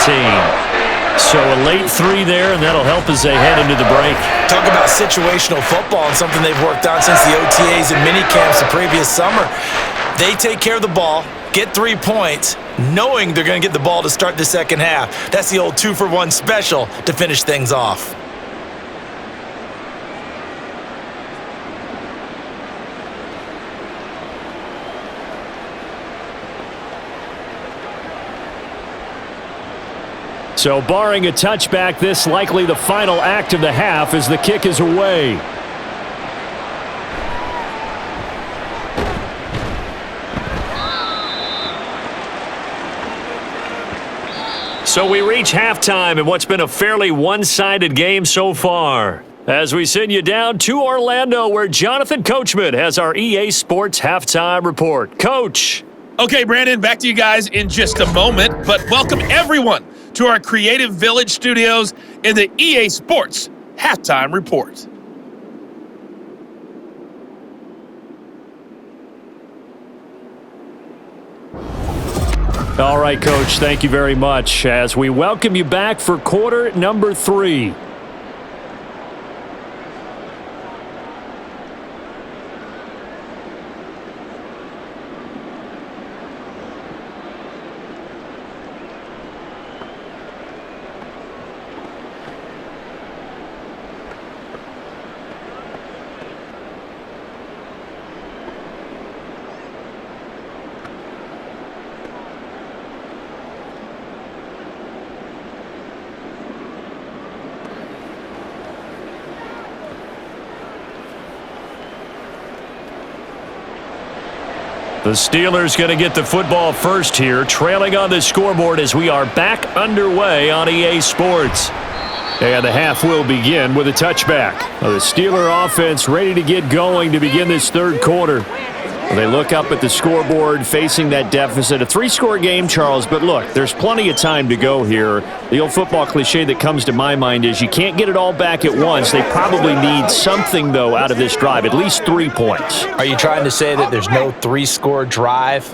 So a late 3 there, and that'll help as they head into the break. Talk about situational football and something they've worked on since the OTAs and mini camps the previous summer. They take care of the ball, get 3 points, knowing they're going to get the ball to start the second half. That's the old 2-for-1 special to finish things off. So barring a touchback, this likely the final act of the half as the kick is away. So we reach halftime in what's been a fairly one-sided game so far. As we send you down to Orlando, where Jonathan Coachman has our EA Sports Halftime Report. Coach. Okay, Brandon, back to you guys in just a moment, but welcome everyone to our Creative Village studios in the EA Sports Halftime Report. All right, Coach, thank you very much as we welcome you back for quarter number 3. The Steelers going to get the football first here, trailing on the scoreboard as we are back underway on EA Sports. And the half will begin with a touchback. The Steeler offense ready to get going to begin this third quarter. They look up at the scoreboard facing that deficit. A 3-score game, Charles, but look, there's plenty of time to go here. The old football cliche that comes to my mind is you can't get it all back at once. They probably need something, though, out of this drive, at least 3 points. Are you trying to say that there's no 3-score drive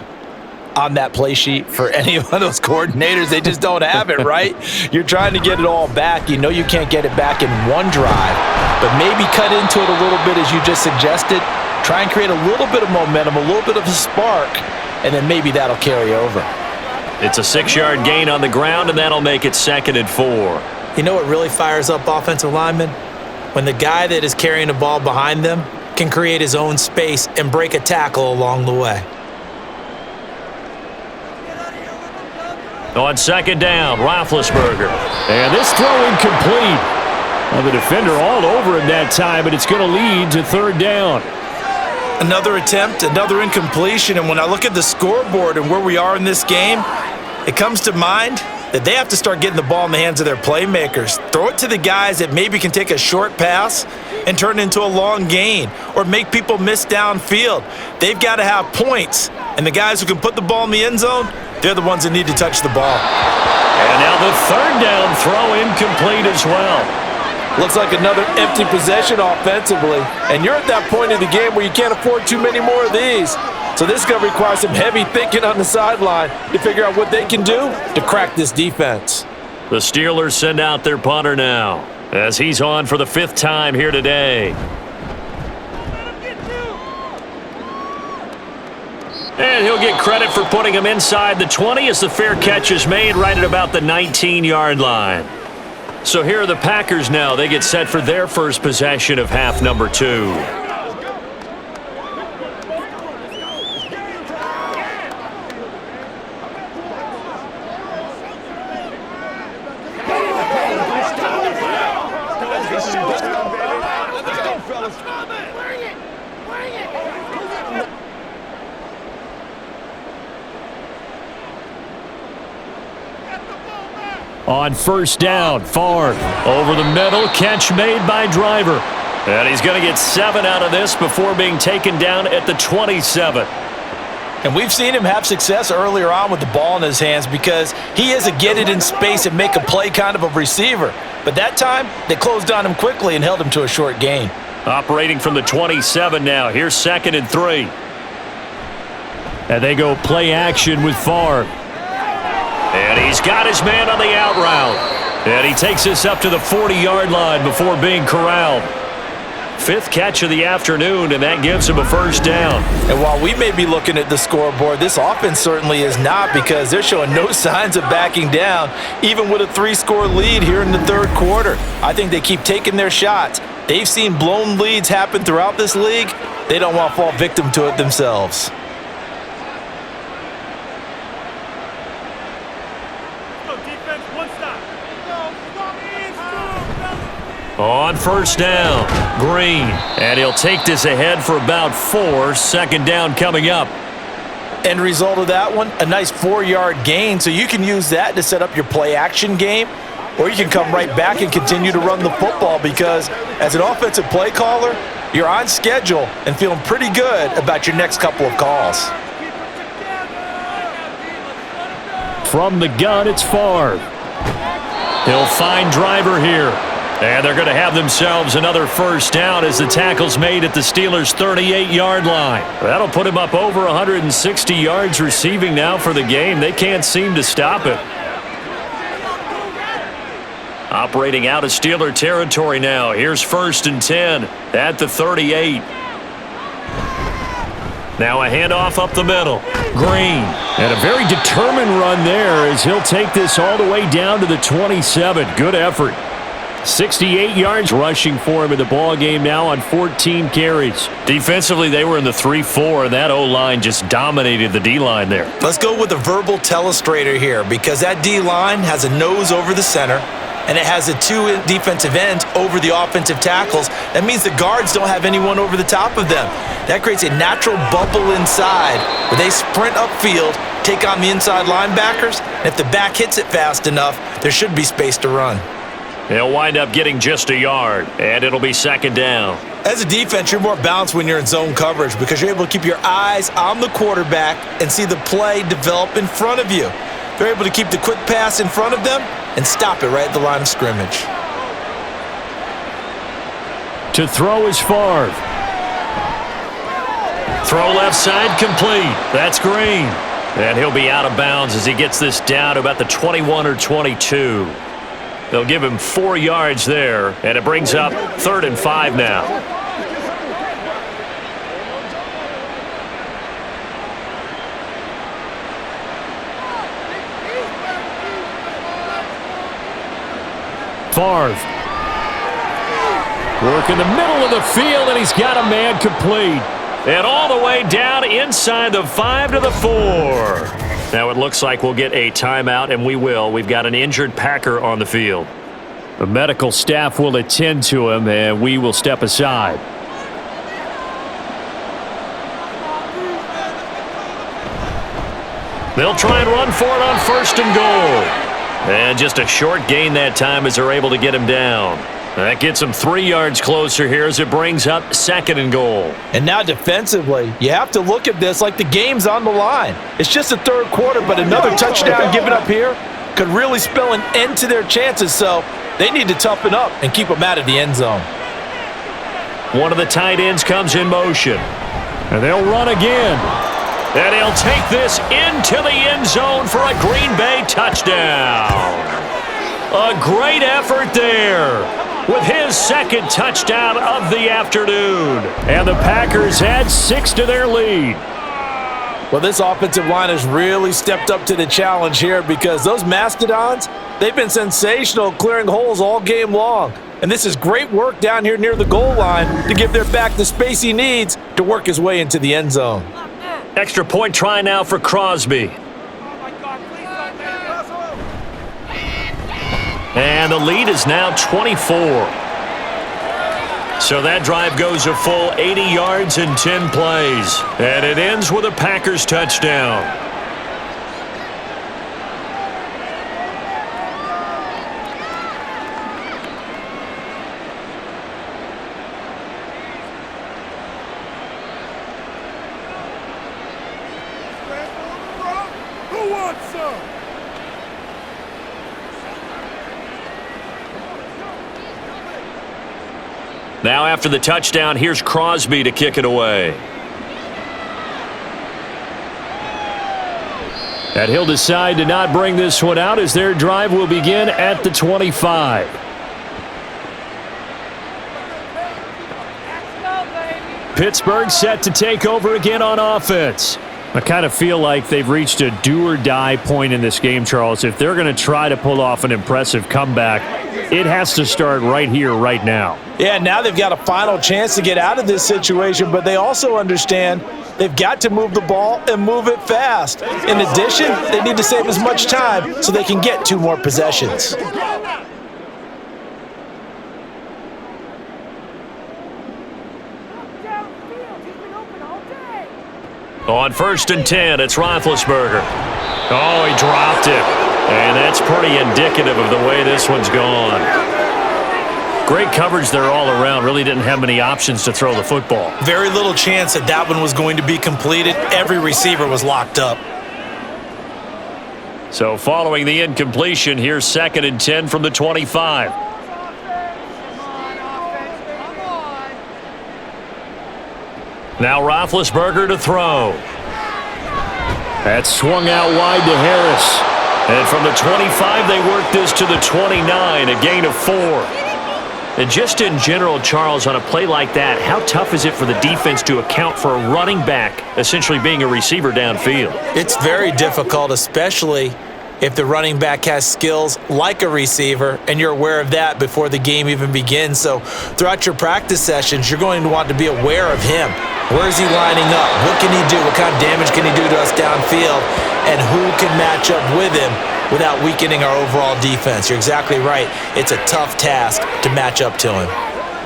on that play sheet for any of those coordinators? They just don't have it, right? You're trying to get it all back. You know you can't get it back in one drive, but maybe cut into it a little bit as you just suggested. Try and create a little bit of momentum, a little bit of a spark, and then maybe that'll carry over. It's a 6-yard gain on the ground, and that'll make it 2nd and 4. You know what really fires up offensive linemen? When the guy that is carrying the ball behind them can create his own space and break a tackle along the way. On 2nd down, Roethlisberger. And this throw incomplete. Well, the defender all over him that time, but it's going to lead to 3rd down. Another attempt, another incompletion, and when I look at the scoreboard and where we are in this game, it comes to mind that they have to start getting the ball in the hands of their playmakers. Throw it to the guys that maybe can take a short pass and turn it into a long gain or make people miss downfield. They've got to have points, and the guys who can put the ball in the end zone, they're the ones that need to touch the ball. And now the third down throw incomplete as well. Looks like another empty possession offensively, and you're at that point in the game where you can't afford too many more of these. So this is going to require some heavy thinking on the sideline to figure out what they can do to crack this defense. The Steelers send out their punter now as he's on for the 5th time here today. And he'll get credit for putting him inside the 20 as the fair catch is made right at about the 19-yard line. So here are the Packers now. They get set for their first possession of half number 2. On first down, Favre over the middle, catch made by Driver. And he's going to get 7 out of this before being taken down at the 27. And we've seen him have success earlier on with the ball in his hands because he is a get it in space and make a play kind of a receiver. But that time, they closed on him quickly and held him to a short gain. Operating from the 27 now. Here's 2nd and 3. And they go play action with Favre. And he's got his man on the out route. And he takes this up to the 40-yard line before being corralled. 5th catch of the afternoon, and that gives him a first down. And while we may be looking at the scoreboard, this offense certainly is not because they're showing no signs of backing down, even with a 3-score lead here in the 3rd quarter. I think they keep taking their shots. They've seen blown leads happen throughout this league. They don't want to fall victim to it themselves. On first down, Green. And he'll take this ahead for about 4. 2nd down coming up. End result of that one, a nice 4-yard gain. So you can use that to set up your play-action game, or you can come right back and continue to run the football because as an offensive play caller, you're on schedule and feeling pretty good about your next couple of calls. From the gun, it's Favre. He'll find Driver here. And they're going to have themselves another first down as the tackle's made at the Steelers' 38-yard line. That'll put him up over 160 yards receiving now for the game. They can't seem to stop it. Operating out of Steeler territory now. Here's 1st and 10 at the 38. Now a handoff up the middle. Green. And a very determined run there as he'll take this all the way down to the 27. Good effort. 68 yards rushing for him in the ball game now on 14 carries. Defensively, they were in the 3-4, and that O-line just dominated the D-line there. Let's go with a verbal telestrator here because that D-line has a nose over the center, and it has the 2 defensive ends over the offensive tackles. That means the guards don't have anyone over the top of them. That creates a natural bubble inside where they sprint upfield, take on the inside linebackers, and if the back hits it fast enough, there should be space to run. They'll wind up getting just a yard, and it'll be 2nd down. As a defense, you're more balanced when you're in zone coverage because you're able to keep your eyes on the quarterback and see the play develop in front of you. They're able to keep the quick pass in front of them and stop it right at the line of scrimmage. To throw is Favre. Throw left side complete. That's Green. And he'll be out of bounds as he gets this down to about the 21 or 22. They'll give him 4 yards there, and it brings up 3rd and 5 now. Favre. Work in the middle of the field, and he's got a man complete. And all the way down inside the 5 to the 4. Now it looks like we'll get a timeout, and we will. We've got an injured Packer on the field. The medical staff will attend to him, and we will step aside. They'll try and run for it on 1st and goal. And just a short gain that time as they're able to get him down. That gets them 3 yards closer here as it brings up 2nd and goal. And now defensively, you have to look at this like the game's on the line. It's just the 3rd quarter, but another touchdown given up here could really spell an end to their chances, so they need to toughen up and keep them out of the end zone. One of the tight ends comes in motion. And they'll run again. And he'll take this into the end zone for a Green Bay touchdown. A great effort there with his 2nd touchdown of the afternoon. And the Packers add 6 to their lead. Well, this offensive line has really stepped up to the challenge here because those Mastodons, they've been sensational clearing holes all game long. And this is great work down here near the goal line to give their back the space he needs to work his way into the end zone. Extra point try now for Crosby. And the lead is now 24. So that drive goes a full 80 yards in 10 plays. And it ends with a Packers touchdown. Who wants some? Now after the touchdown, here's Crosby to kick it away. And he'll decide to not bring this one out as their drive will begin at the 25. Pittsburgh set to take over again on offense. I kind of feel like they've reached a do-or-die point in this game, Charles. If they're going to try to pull off an impressive comeback, it has to start right here, right now. Yeah, now they've got a final chance to get out of this situation, but they also understand they've got to move the ball and move it fast. In addition, they need to save as much time so they can get 2 more possessions. On 1st and 10, it's Roethlisberger. Oh, he dropped it. And that's pretty indicative of the way this one's gone. Great coverage there all around. Really didn't have many options to throw the football. Very little chance that that one was going to be completed. Every receiver was locked up. So following the incompletion, here's 2nd and 10 from the 25. Now Roethlisberger to throw. That's swung out wide to Harris. And from the 25, they work this to the 29, a gain of 4. And just in general, Charles, on a play like that, how tough is it for the defense to account for a running back essentially being a receiver downfield? It's very difficult, especially if the running back has skills like a receiver, and you're aware of that before the game even begins. So throughout your practice sessions, you're going to want to be aware of him. Where is he lining up? What can he do? What kind of damage can he do to us downfield? And who can match up with him without weakening our overall defense? You're exactly right. It's a tough task to match up to him.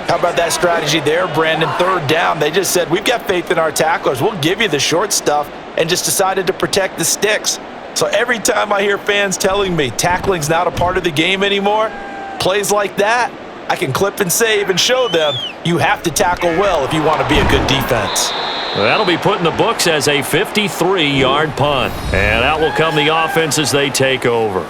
How about that strategy there, Brandon? 3rd down, they just said, we've got faith in our tacklers. We'll give you the short stuff, and just decided to protect the sticks. So every time I hear fans telling me tackling's not a part of the game anymore, plays like that, I can clip and save and show them you have to tackle well if you want to be a good defense. That'll be put in the books as a 53-yard punt. And out will come the offense as they take over.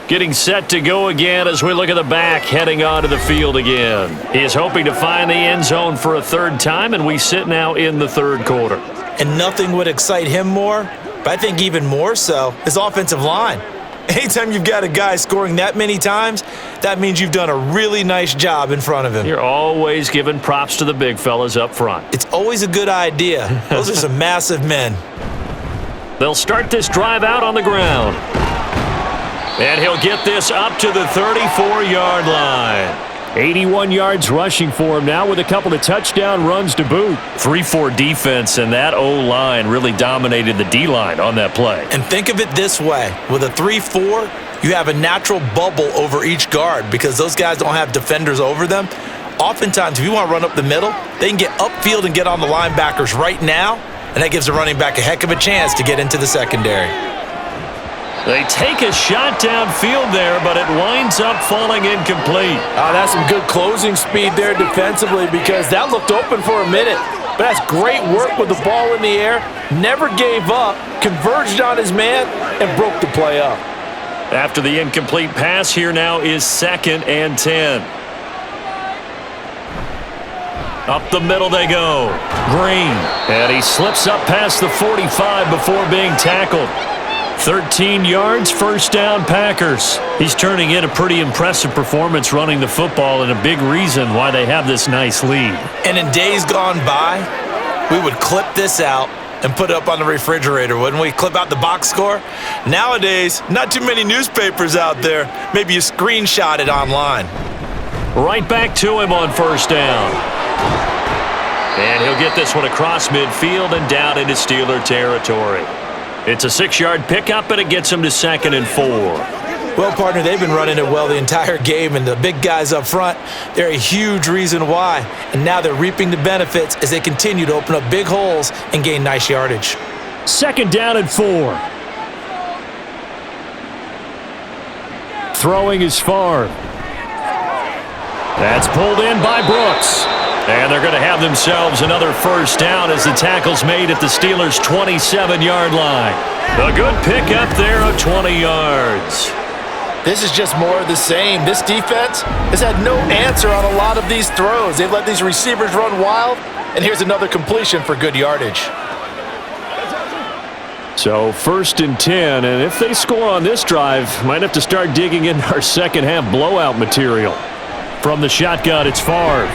Getting set to go again as we look at the back heading onto the field again. He is hoping to find the end zone for a 3rd time, and we sit now in the 3rd quarter. And nothing would excite him more, but I think even more so, his offensive line. Anytime you've got a guy scoring that many times, that means you've done a really nice job in front of him. You're always giving props to the big fellas up front. It's always a good idea. Those are some massive men. They'll start this drive out on the ground. And he'll get this up to the 34-yard line. 81 yards rushing for him now with a couple of touchdown runs to boot. 3-4 defense, and that O-line really dominated the D-line on that play. And think of it this way. With a 3-4, you have a natural bubble over each guard because those guys don't have defenders over them. Oftentimes, if you want to run up the middle, they can get upfield and get on the linebackers right now, and that gives the running back a heck of a chance to get into the secondary. They take a shot downfield there, but it winds up falling incomplete. That's some good closing speed there defensively because that looked open for a minute. But that's great work with the ball in the air. Never gave up, converged on his man, and broke the play up. After the incomplete pass, here now is 2nd and 10. Up the middle they go. Green. And he slips up past the 45 before being tackled. 13 yards, first down, Packers. He's turning in a pretty impressive performance running the football and a big reason why they have this nice lead. And in days gone by, we would clip this out and put it up on the refrigerator, wouldn't we? Clip out the box score. Nowadays, not too many newspapers out there. Maybe you screenshot it online. Right back to him on first down. And he'll get this one across midfield and down into Steeler territory. It's a 6-yard pickup, and it gets him to 2nd and 4. Well, partner, they've been running it well the entire game, and the big guys up front, they're a huge reason why. And now they're reaping the benefits as they continue to open up big holes and gain nice yardage. 2nd down and 4. Throwing is Favre. That's pulled in by Brooks. And they're going to have themselves another first down as the tackle's made at the Steelers' 27-yard line. A good pickup there of 20 yards. This is just more of the same. This defense has had no answer on a lot of these throws. They've let these receivers run wild, and here's another completion for good yardage. So 1st and 10, and if they score on this drive, might have to start digging in our second-half blowout material. From the shotgun, it's Favre.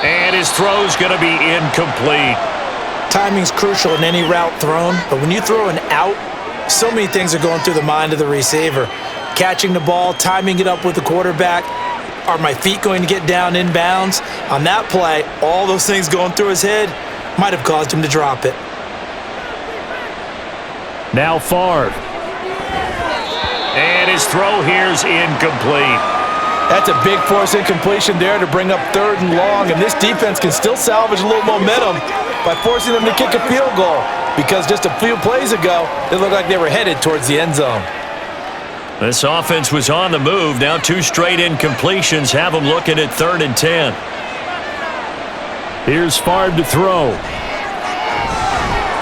And his throw's going to be incomplete. Timing's crucial in any route thrown, but when you throw an out, so many things are going through the mind of the receiver. Catching the ball, timing it up with the quarterback. Are my feet going to get down inbounds? On that play, all those things going through his head might have caused him to drop it. Now Favre. And his throw here's incomplete. That's a big force incompletion there to bring up 3rd and long, and this defense can still salvage a little momentum by forcing them to kick a field goal because just a few plays ago, they looked like they were headed towards the end zone. This offense was on the move. Now 2 straight incompletions have them looking at 3rd and 10. Here's Favre to throw.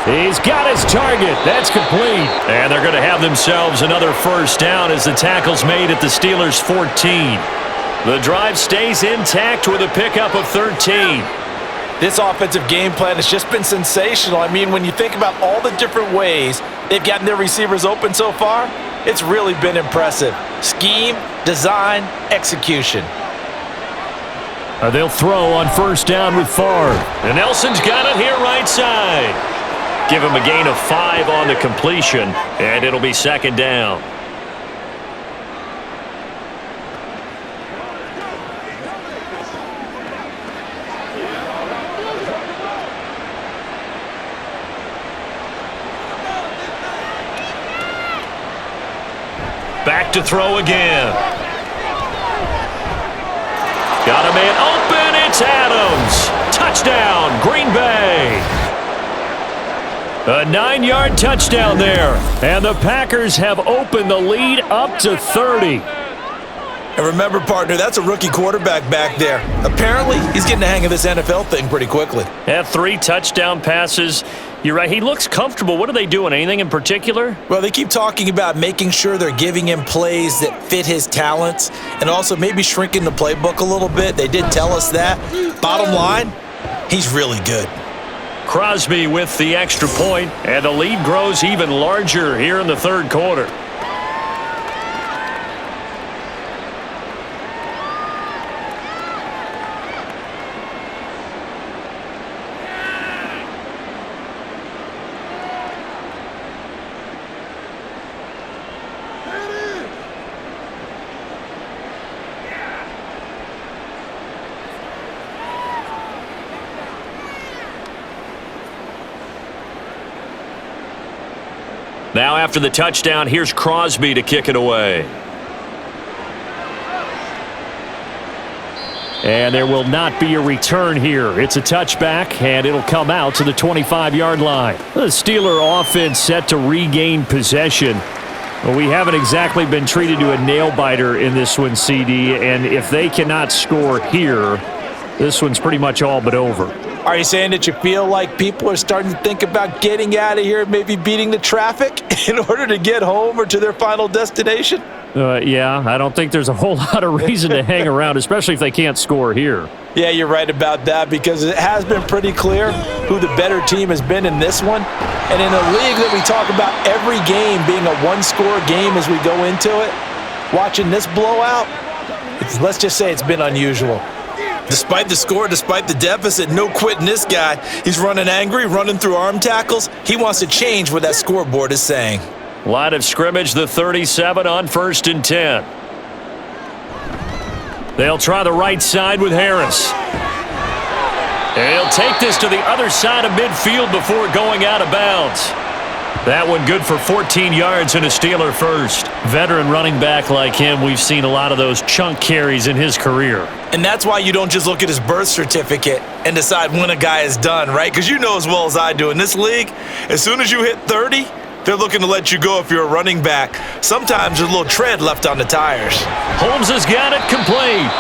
He's got his target. That's complete. And they're going to have themselves another first down as the tackle's made at the Steelers' 14. The drive stays intact with a pickup of 13. This offensive game plan has just been sensational. I mean, when you think about all the different ways they've gotten their receivers open so far, it's really been impressive. Scheme, design, execution. They'll throw on first down with Favre. And Nelson's got it here right side. Give him a gain of 5 on the completion, and it'll be 2nd down. Back to throw again. Got a man open. It's Adams. Touchdown, Green Bay. A 9-yard touchdown there. And the Packers have opened the lead up to 30. And remember, partner, that's a rookie quarterback back there. Apparently, he's getting the hang of this NFL thing pretty quickly. Yeah, 3 touchdown passes. You're right. He looks comfortable. What are they doing? Anything in particular? Well, they keep talking about making sure they're giving him plays that fit his talents and also maybe shrinking the playbook a little bit. They did tell us that. Bottom line, he's really good. Crosby with the extra point, and the lead grows even larger here in the 3rd quarter. Now after the touchdown, here's Crosby to kick it away. And there will not be a return here. It's a touchback, and it'll come out to the 25-yard line. The Steeler offense set to regain possession. Well, we haven't exactly been treated to a nail-biter in this one, CD, and if they cannot score here, this one's pretty much all but over. Are you saying that you feel like people are starting to think about getting out of here, maybe beating the traffic in order to get home or to their final destination? Yeah, I don't think there's a whole lot of reason to hang around, especially if they can't score here. Yeah, you're right about that because it has been pretty clear who the better team has been in this one. And in a league that we talk about every game being a one-score game as we go into it, watching this blowout, let's just say it's been unusual. Despite the score, despite the deficit, no quitting this guy. He's running angry, running through arm tackles. He wants to change what that scoreboard is saying. Line of scrimmage, the 37 on 1st and 10. They'll try the right side with Harris. And he'll take this to the other side of midfield before going out of bounds. That one good for 14 yards and a Steeler first. Veteran running back like him, we've seen a lot of those chunk carries in his career. And that's why you don't just look at his birth certificate and decide when a guy is done, right? Because you know as well as I do, in this league, as soon as you hit 30, they're looking to let you go if you're a running back. Sometimes there's a little tread left on the tires. Holmes has got it complete.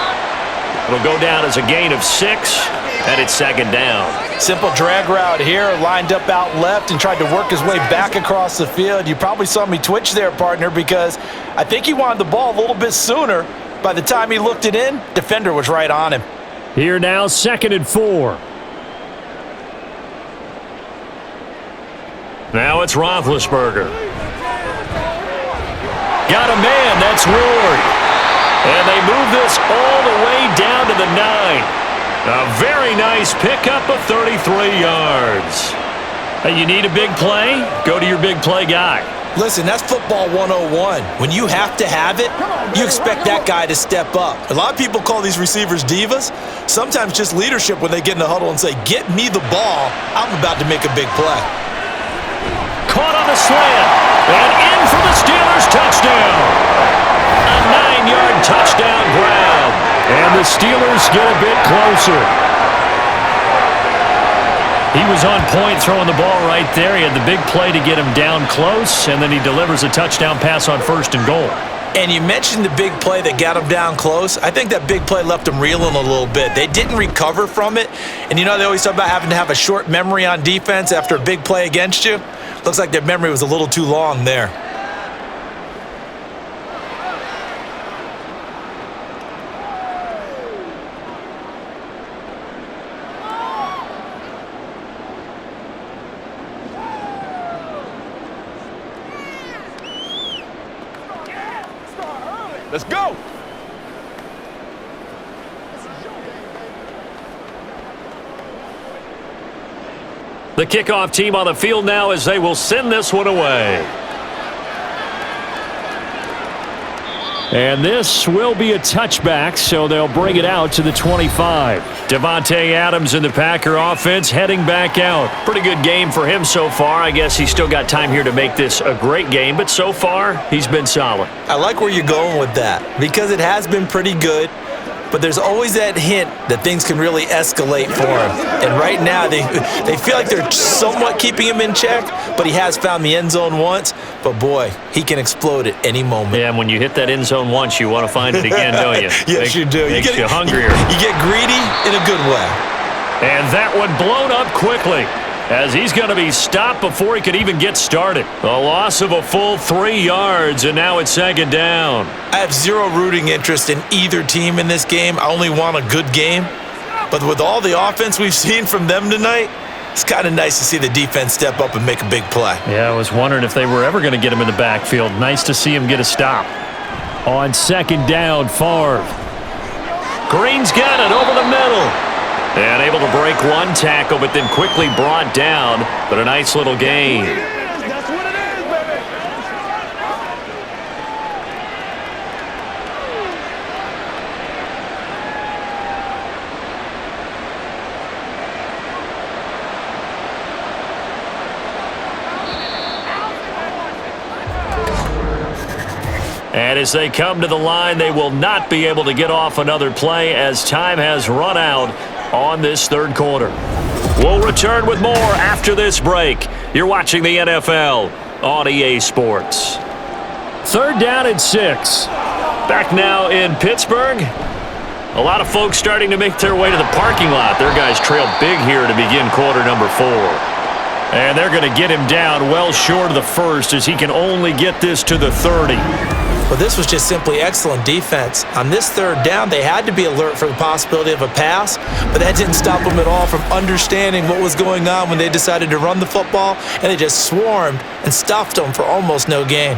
It'll go down as a gain of 6, and it's 2nd down. Simple drag route here, lined up out left and tried to work his way back across the field. You probably saw me twitch there, partner, because I think he wanted the ball a little bit sooner. By the time he looked it in, defender was right on him. Here now, 2nd and 4. Now it's Roethlisberger. Got a man, that's Ward. And they move this all the way down to the 9. A very nice pickup of 33 yards. Hey, you need a big play? Go to your big play guy. Listen, that's football 101. When you have to have it, you expect that guy to step up. A lot of people call these receivers divas. Sometimes just leadership when they get in the huddle and say, get me the ball. I'm about to make a big play. Caught on the slant. And in for the Steelers touchdown. A 9-yard touchdown grab. And the Steelers get a bit closer. He was on point throwing the ball right there. He had the big play to get him down close, and then he delivers a touchdown pass on 1st and goal. And you mentioned the big play that got him down close. I think that big play left him reeling a little bit. They didn't recover from it. And you know they always talk about having to have a short memory on defense after a big play against you. Looks like their memory was a little too long there. Let's go. The kickoff team on the field now as they will send this one away. And this will be a touchback, so they'll bring it out to the 25. Devontae Adams in the Packer offense heading back out. Pretty good game for him so far. I guess he's still got time here to make this a great game, but so far he's been solid. I like where you're going with that because it has been pretty good. But there's always that hint that things can really escalate for him. And right now, they feel like they're somewhat keeping him in check, but he has found the end zone once. But, boy, he can explode at any moment. Yeah, and when you hit that end zone once, you want to find it again, don't you? Yes, you do. Makes you hungrier. You get greedy in a good way. And that one blown up quickly, as he's going to be stopped before he could even get started. A loss of a full 3 yards, and now it's 2nd down. I have zero rooting interest in either team in this game. I only want a good game. But with all the offense we've seen from them tonight, it's kind of nice to see the defense step up and make a big play. Yeah, I was wondering if they were ever going to get him in the backfield. Nice to see him get a stop. On 2nd down, Favre. Green's got it over the middle. And able to break one tackle, but then quickly brought down. But a nice little gain. That's what it is, baby. And as they come to the line, they will not be able to get off another play as time has run out on this third quarter. We'll return with more after this break. You're watching the NFL on EA Sports. Third down and 6. Back now in Pittsburgh. A lot of folks starting to make their way to the parking lot. Their guys trailed big here to begin quarter number 4. And they're going to get him down well short of the first as he can only get this to the 30. Well, this was just simply excellent defense. On this third down, they had to be alert for the possibility of a pass, but that didn't stop them at all from understanding what was going on when they decided to run the football, and they just swarmed and stuffed them for almost no gain.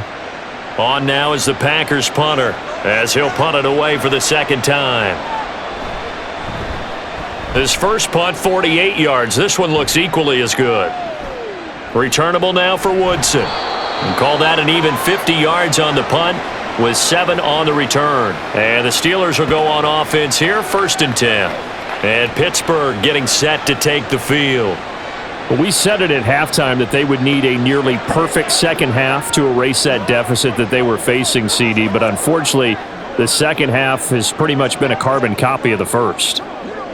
On now is the Packers punter as he'll punt it away for the second time. His first punt, 48 yards. This one looks equally as good. Returnable now for Woodson. And call that an even 50 yards on the punt with 7 on the return. And the Steelers will go on offense here, 1st and 10. And Pittsburgh getting set to take the field. Well, we said it at halftime that they would need a nearly perfect second half to erase that deficit that they were facing, CD. But unfortunately, the second half has pretty much been a carbon copy of the first.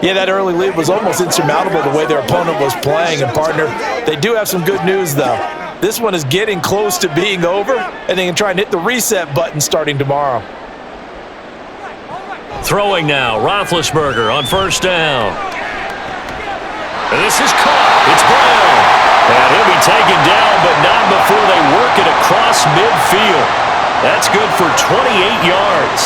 Yeah, that early lead was almost insurmountable the way their opponent was playing. And, partner, they do have some good news, though. This one is getting close to being over, and they can try and hit the reset button starting tomorrow. Throwing now, Roethlisberger on 1st down. And this is caught. It's Brown. And he'll be taken down, but not before they work it across midfield. That's good for 28 yards.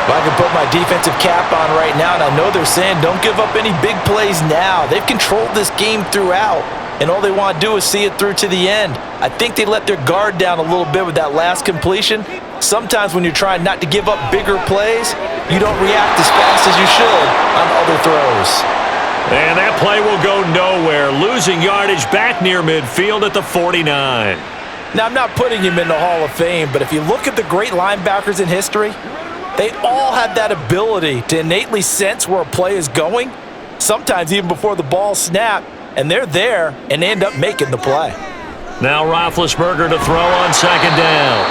Well, I can put my defensive cap on right now, and I know they're saying don't give up any big plays now. They've controlled this game throughout, and all they want to do is see it through to the end. I think they let their guard down a little bit with that last completion. Sometimes when you're trying not to give up bigger plays, you don't react as fast as you should on other throws. And that play will go nowhere, losing yardage back near midfield at the 49. Now, I'm not putting him in the Hall of Fame, but if you look at the great linebackers in history, they all have that ability to innately sense where a play is going, sometimes even before the ball snapped, and they're there and they end up making the play. Now Roethlisberger to throw on 2nd down.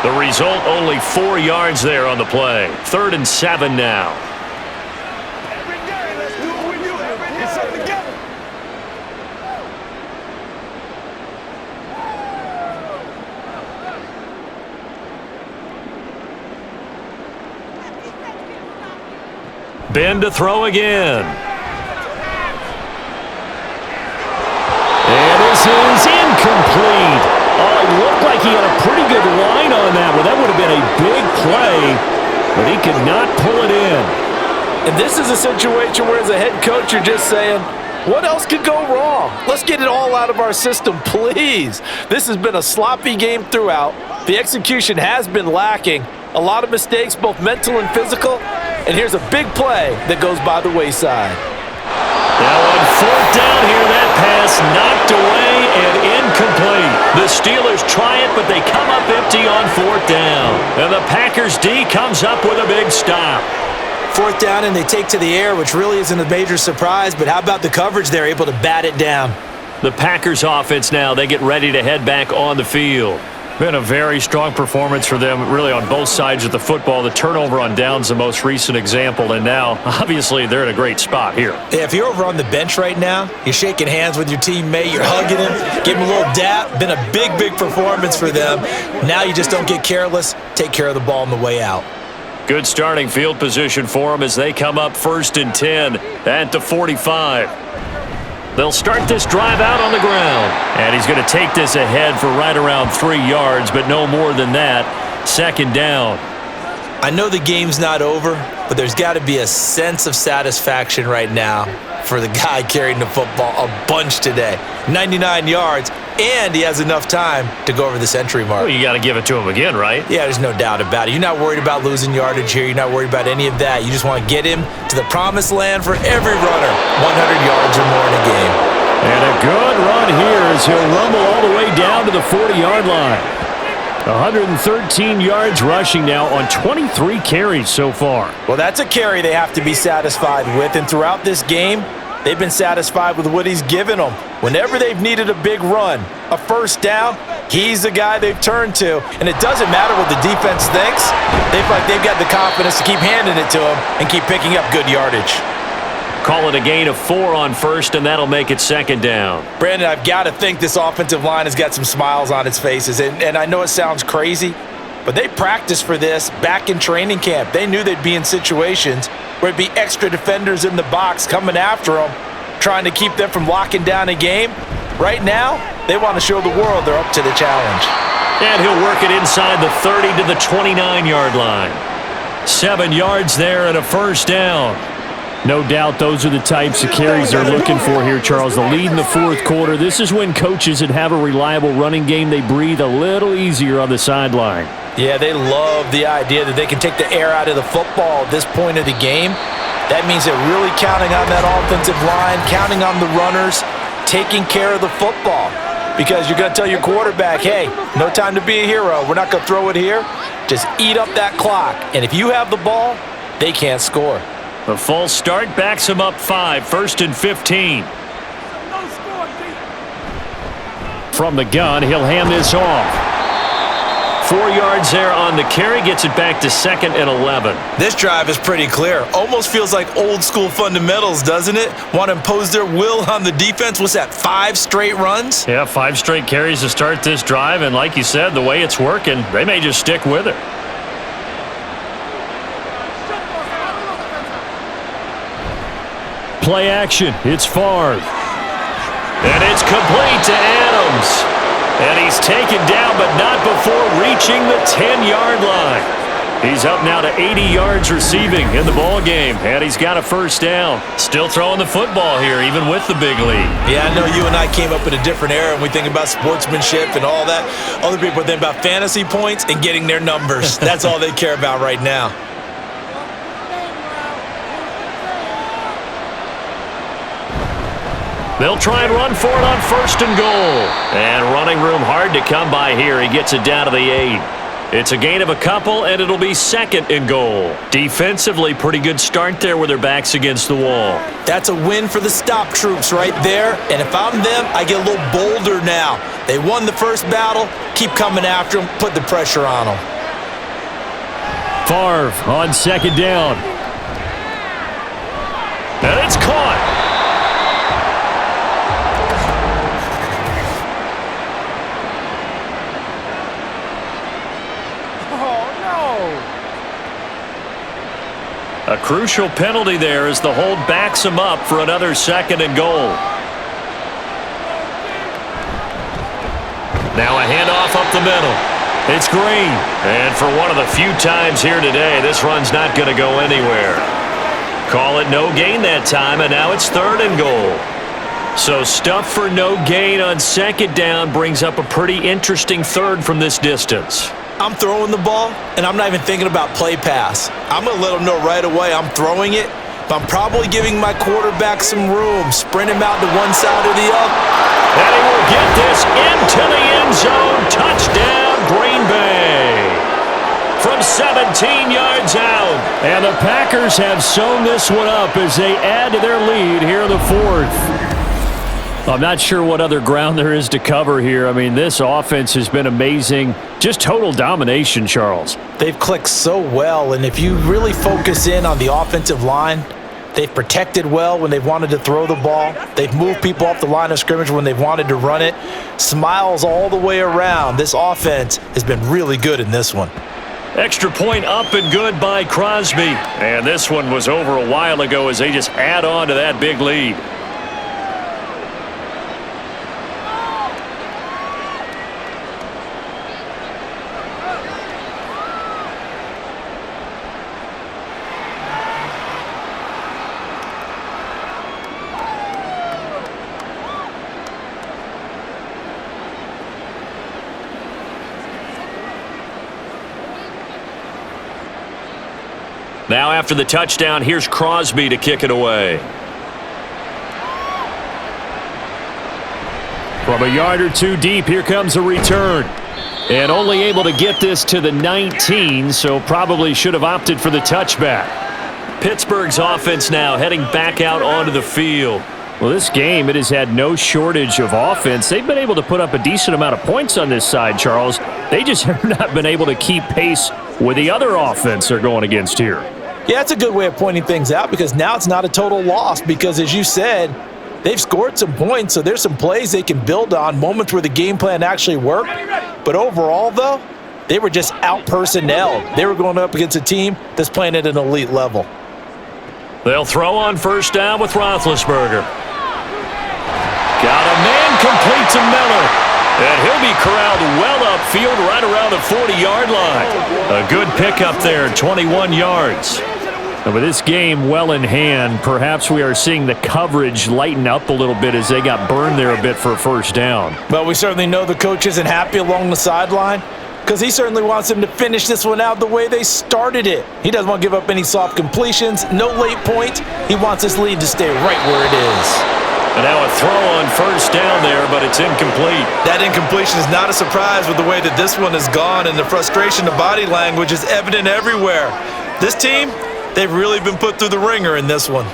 The result, only 4 yards there on the play. 3rd and 7 now. Every day, let's do what we do. Get something together. Ben to throw again. And this is incomplete. Oh, it looked like he had a pretty good line on that one. That would have been a big play, but he could not pull it in. And this is a situation where as a head coach, you're just saying, what else could go wrong? Let's get it all out of our system, please. This has been a sloppy game throughout. The execution has been lacking. A lot of mistakes, both mental and physical. And here's a big play that goes by the wayside. Now on 4th down here, that pass knocked away and incomplete. The Steelers try it, but they come up empty on 4th down. And the Packers D comes up with a big stop. 4th down, and they take to the air, which really isn't a major surprise, but how about the coverage? They're able to bat it down. The Packers offense now, they get ready to head back on the field. Been a very strong performance for them, really, on both sides of the football. The turnover on downs, the most recent example, and now, obviously, they're in a great spot here. Yeah, if you're over on the bench right now, you're shaking hands with your teammate, you're hugging him, give him a little dap. Been a big, big performance for them. Now you just don't get careless. Take care of the ball on the way out. Good starting field position for them as they come up 1st and 10 at the 45. They'll start this drive out on the ground. And he's going to take this ahead for right around 3 yards, but no more than that. 2nd down. I know the game's not over, but there's got to be a sense of satisfaction right now for the guy carrying the football a bunch today. 99 yards, and he has enough time to go over the century mark. Well, you got to give it to him again, right? Yeah, there's no doubt about it. You're not worried about losing yardage here. You're not worried about any of that. You just want to get him to the promised land for every runner. 100 yards or more in a game. And a good run here as he'll rumble all the way down to the 40-yard line. 113 yards rushing now on 23 carries so far. Well, that's a carry they have to be satisfied with, and throughout this game, they've been satisfied with what he's given them. Whenever they've needed a big run, a 1st down, He's the guy they've turned to, and it doesn't matter what the defense thinks. They feel like they've got the confidence to keep handing it to him and keep picking up good yardage. Call it a gain of 4 on first, and that'll make it second down. Brandon, I've got to think this offensive line has got some smiles on its faces, and I know it sounds crazy, but they practiced for this back in training camp. They knew they'd be in situations where it'd be extra defenders in the box coming after them, trying to keep them from locking down a game. Right now, they want to show the world they're up to the challenge. And he'll work it inside the 30 to the 29-yard line. 7 yards there and a first down. No doubt those are the types of carries they're looking for here, Charles. The lead in the fourth quarter. This is when coaches that have a reliable running game, they breathe a little easier on the sideline. Yeah, they love the idea that they can take the air out of the football at this point of the game. That means they're really counting on that offensive line, counting on the runners, taking care of the football. Because you're going to tell your quarterback, hey, no time to be a hero. We're not going to throw it here. Just eat up that clock. And if you have the ball, they can't score. The false start backs him up 5, 1st and 15. From the gun, he'll hand this off. 4 yards there on the carry, gets it back to 2nd and 11. This drive is pretty clear. Almost feels like old school fundamentals, doesn't it? Want to impose their will on the defense. What's that, 5 straight runs? Yeah, 5 straight carries to start this drive, and like you said, the way it's working, they may just stick with it. Play action. It's Favre. And it's complete to Adams. And he's taken down, but not before reaching the 10-yard line. He's up now to 80 yards receiving in the ball game, and he's got a first down. Still throwing the football here, even with the big lead. Yeah, I know you and I came up in a different era, and we think about sportsmanship and all that. Other people think about fantasy points and getting their numbers. That's all they care about right now. They'll try and run for it on 1st and goal. And running room hard to come by here. He gets it down to the 8. It's a gain of a couple, and it'll be 2nd and goal. Defensively, pretty good start there with their backs against the wall. That's a win for the stop troops right there. And if I'm them, I get a little bolder now. They won the first battle. Keep coming after them. Put the pressure on them. Favre on 2nd down. And it's caught. A crucial penalty there as the hold backs him up for another 2nd and goal. Now a handoff up the middle. It's Green. And for one of the few times here today, this run's not going to go anywhere. Call it no gain that time, and now it's 3rd and goal. So stuff for no gain on 2nd down brings up a pretty interesting 3rd from this distance. I'm throwing the ball, and I'm not even thinking about play pass. I'm going to let them know right away I'm throwing it, but I'm probably giving my quarterback some room. Sprint him out to one side or the other. And he will get this into the end zone. Touchdown, Green Bay. From 17 yards out. And the Packers have sewn this one up as they add to their lead here in the 4th. I'm not sure what other ground there is to cover here. I mean, this offense has been amazing. Just total domination, Charles. They've clicked so well, and if you really focus in on the offensive line, they've protected well when they've wanted to throw the ball. They've moved people off the line of scrimmage when they've wanted to run it. Smiles all the way around. This offense has been really good in this one. Extra point up and good by Crosby. And this one was over a while ago as they just add on to that big lead. Now after the touchdown, here's Crosby to kick it away. From a yard or two deep, here comes a return. And only able to get this to the 19, so probably should have opted for the touchback. Pittsburgh's offense now heading back out onto the field. Well, this game, it has had no shortage of offense. They've been able to put up a decent amount of points on this side, Charles. They just have not been able to keep pace with the other offense they're going against here. Yeah, it's a good way of pointing things out because now it's not a total loss because, as you said, they've scored some points, so there's some plays they can build on, moments where the game plan actually worked. But overall, though, they were just out-personnelled. They were going up against a team that's playing at an elite level. They'll throw on first down with Roethlisberger. Got a man complete to Miller. And he'll be corralled well upfield right around the 40-yard line. A good pickup there, 21 yards. And with this game well in hand, perhaps we are seeing the coverage lighten up a little bit as they got burned there a bit for a first down. But we certainly know the coach isn't happy along the sideline because he certainly wants them to finish this one out the way they started it. He doesn't want to give up any soft completions, no late points. He wants this lead to stay right where it is. And now a throw on first down there, but it's incomplete. That incompletion is not a surprise with the way that this one has gone, and the frustration, the body language is evident everywhere. This team, they've really been put through the ringer in this one.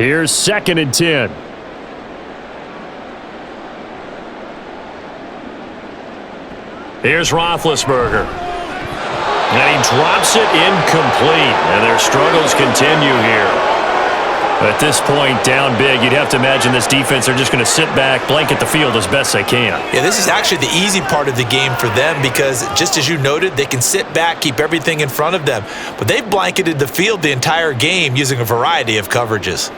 Here's 2nd and 10. Here's Roethlisberger. And he drops it incomplete. And their struggles continue here. At this point, down big, you'd have to imagine this defense are just going to sit back, blanket the field as best they can. Yeah, this is actually the easy part of the game for them because, just as you noted, they can sit back, keep everything in front of them. But they've blanketed the field the entire game using a variety of coverages.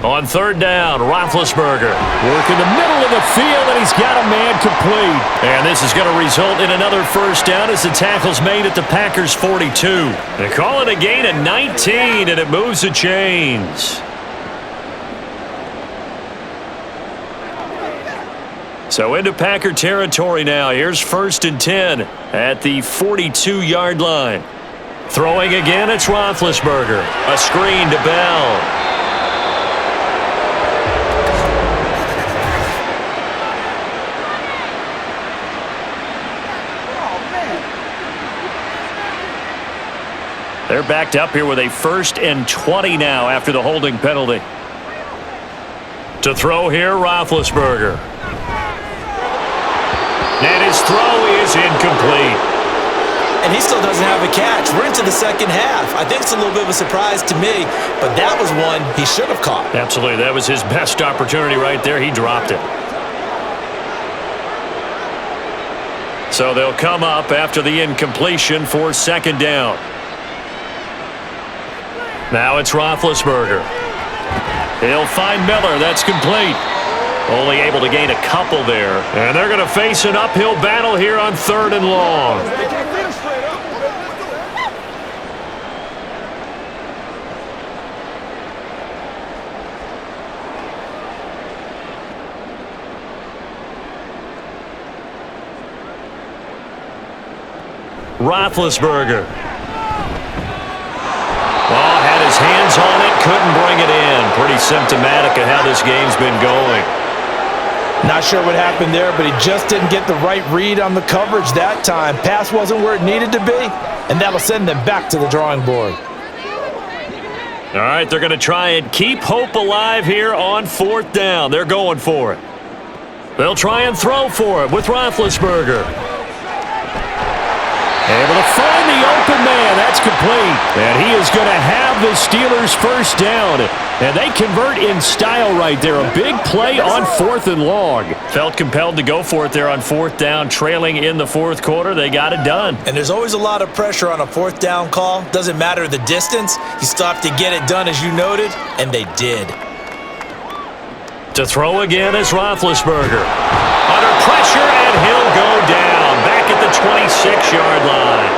On third down, Roethlisberger working the middle of the field, and he's got a man complete. And this is going to result in another first down as the tackle's made at the Packers' 42. They call it a gain of 19, and it moves the chains. So into Packer territory now. Here's 1st and 10 at the 42-yard line. Throwing again, it's Roethlisberger. A screen to Bell. They're backed up here with a 1st and 20 now after the holding penalty. To throw here, Roethlisberger. And his throw is incomplete. And he still doesn't have a catch. We're into the second half. I think it's a little bit of a surprise to me, but that was one he should have caught. Absolutely. That was his best opportunity right there. He dropped it. So they'll come up after the incompletion for 2nd down. Now it's Roethlisberger. He'll find Miller. That's complete. Only able to gain a couple there. And they're going to face an uphill battle here on 3rd and long. Roethlisberger. Oh, had his hands on it, couldn't bring it in. Pretty symptomatic of how this game's been going. Not sure what happened there, but he just didn't get the right read on the coverage that time. Pass wasn't where it needed to be, and that'll send them back to the drawing board. All right, they're going to try and keep hope alive here on 4th down. They're going for it. They'll try and throw for it with Roethlisberger. Able to find the open man. That's complete. And he is going to have the Steelers' first down. And they convert in style right there. A big play on 4th and long. Felt compelled to go for it there on 4th down. Trailing in the 4th quarter. They got it done. And there's always a lot of pressure on a 4th down call. Doesn't matter the distance. You still have to get it done, as you noted. And they did. To throw again is Roethlisberger. Under pressure, and he'll go down. Back at the 26-yard line.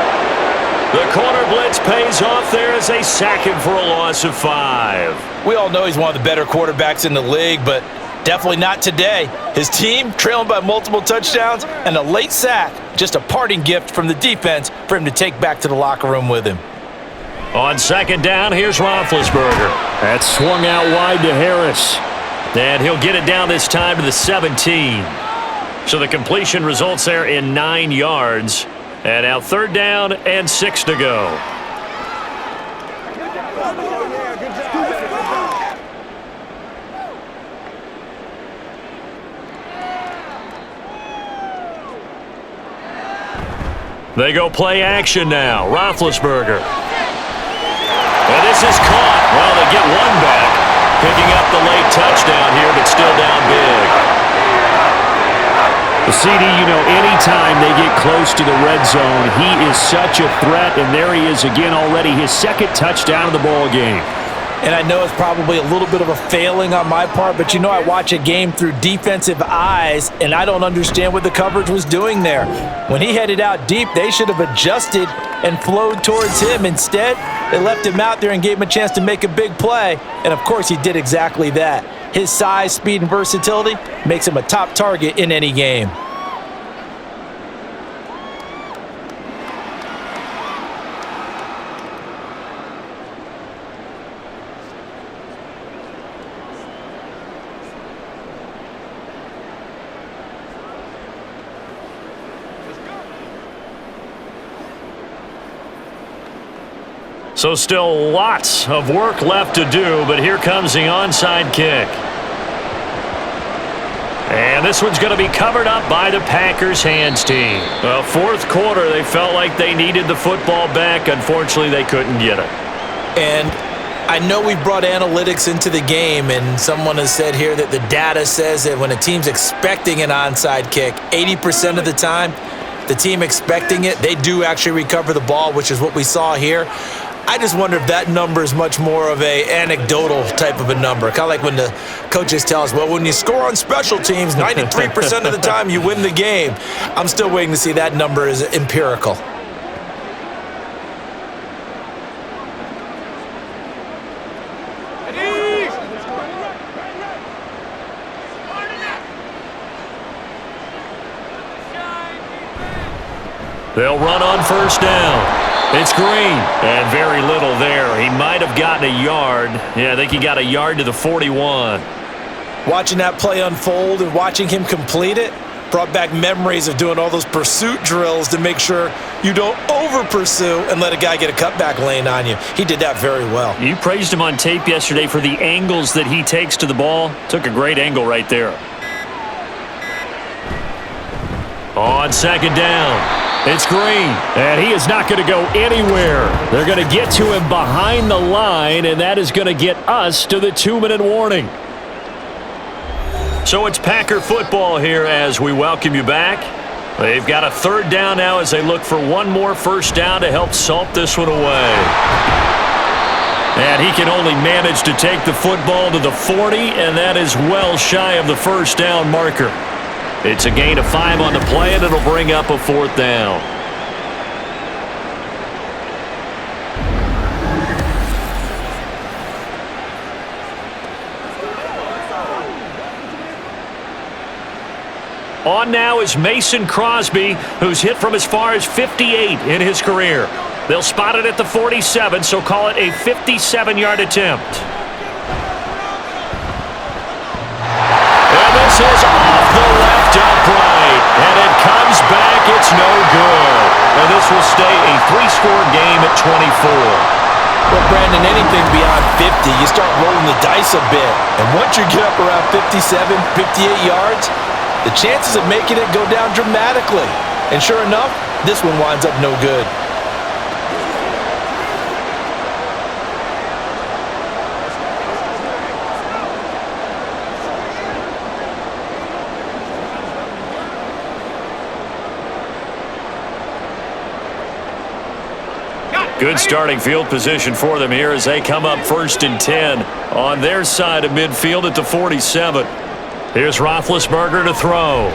The corner blitz pays off there as they sack him for a loss of 5. We all know he's one of the better quarterbacks in the league, but definitely not today. His team trailing by multiple touchdowns and a late sack. Just a parting gift from the defense for him to take back to the locker room with him. On 2nd down, here's Roethlisberger. That swung out wide to Harris. And he'll get it down this time to the 17. So the completion results there in 9 yards. And now 3rd down and 6 to go. They go play action now. Roethlisberger. And this is caught. Well, they get one back. Picking up the late touchdown here, but still down big. The CD, you know, anytime they get close to the red zone, he is such a threat, and there he is again already, his second touchdown of the ball game. And I know it's probably a little bit of a failing on my part, but you know I watch a game through defensive eyes, and I don't understand what the coverage was doing there. When he headed out deep, they should have adjusted and flowed towards him. Instead, they left him out there and gave him a chance to make a big play, and of course he did exactly that. His size, speed, and versatility makes him a top target in any game. So still lots of work left to do, but here comes the onside kick. And this one's going to be covered up by the Packers hands team. Well, fourth quarter, they felt like they needed the football back. Unfortunately, they couldn't get it. And I know we brought analytics into the game, and someone has said here that the data says that when a team's expecting an onside kick, 80% of the time, the team expecting it, they do actually recover the ball, which is what we saw here. I just wonder if that number is much more of a anecdotal type of a number. Kind of like when the coaches tell us, well, when you score on special teams, 93% of the time you win the game. I'm still waiting to see that number is empirical. They'll run on first down. It's Green, and very little there. He might have gotten a yard. Yeah, I think he got a yard to the 41. Watching that play unfold and watching him complete it brought back memories of doing all those pursuit drills to make sure you don't over-pursue and let a guy get a cutback lane on you. He did that very well. You praised him on tape yesterday for the angles that he takes to the ball. Took a great angle right there. On second down. It's Green, and he is not going to go anywhere. They're going to get to him behind the line, and that is going to get us to the 2-minute warning. So it's Packer football here as we welcome you back. They've got a third down now as they look for one more first down to help salt this one away. And he can only manage to take the football to the 40, and that is well shy of the first down marker. It's a gain of 5 on the play, and it'll bring up a fourth down. On now is Mason Crosby, who's hit from as far as 58 in his career. They'll spot it at the 47, so call it a 57-yard attempt. And this is off the left upright, and it comes back. It's no good. And this will stay a 3-score game at 24. Well, Brandon, anything beyond 50, you start rolling the dice a bit. And once you get up around 57, 58 yards, the chances of making it go down dramatically. And sure enough, this one winds up no good. Good starting field position for them here as they come up 1st and 10 on their side of midfield at the 47. Here's Roethlisberger to throw.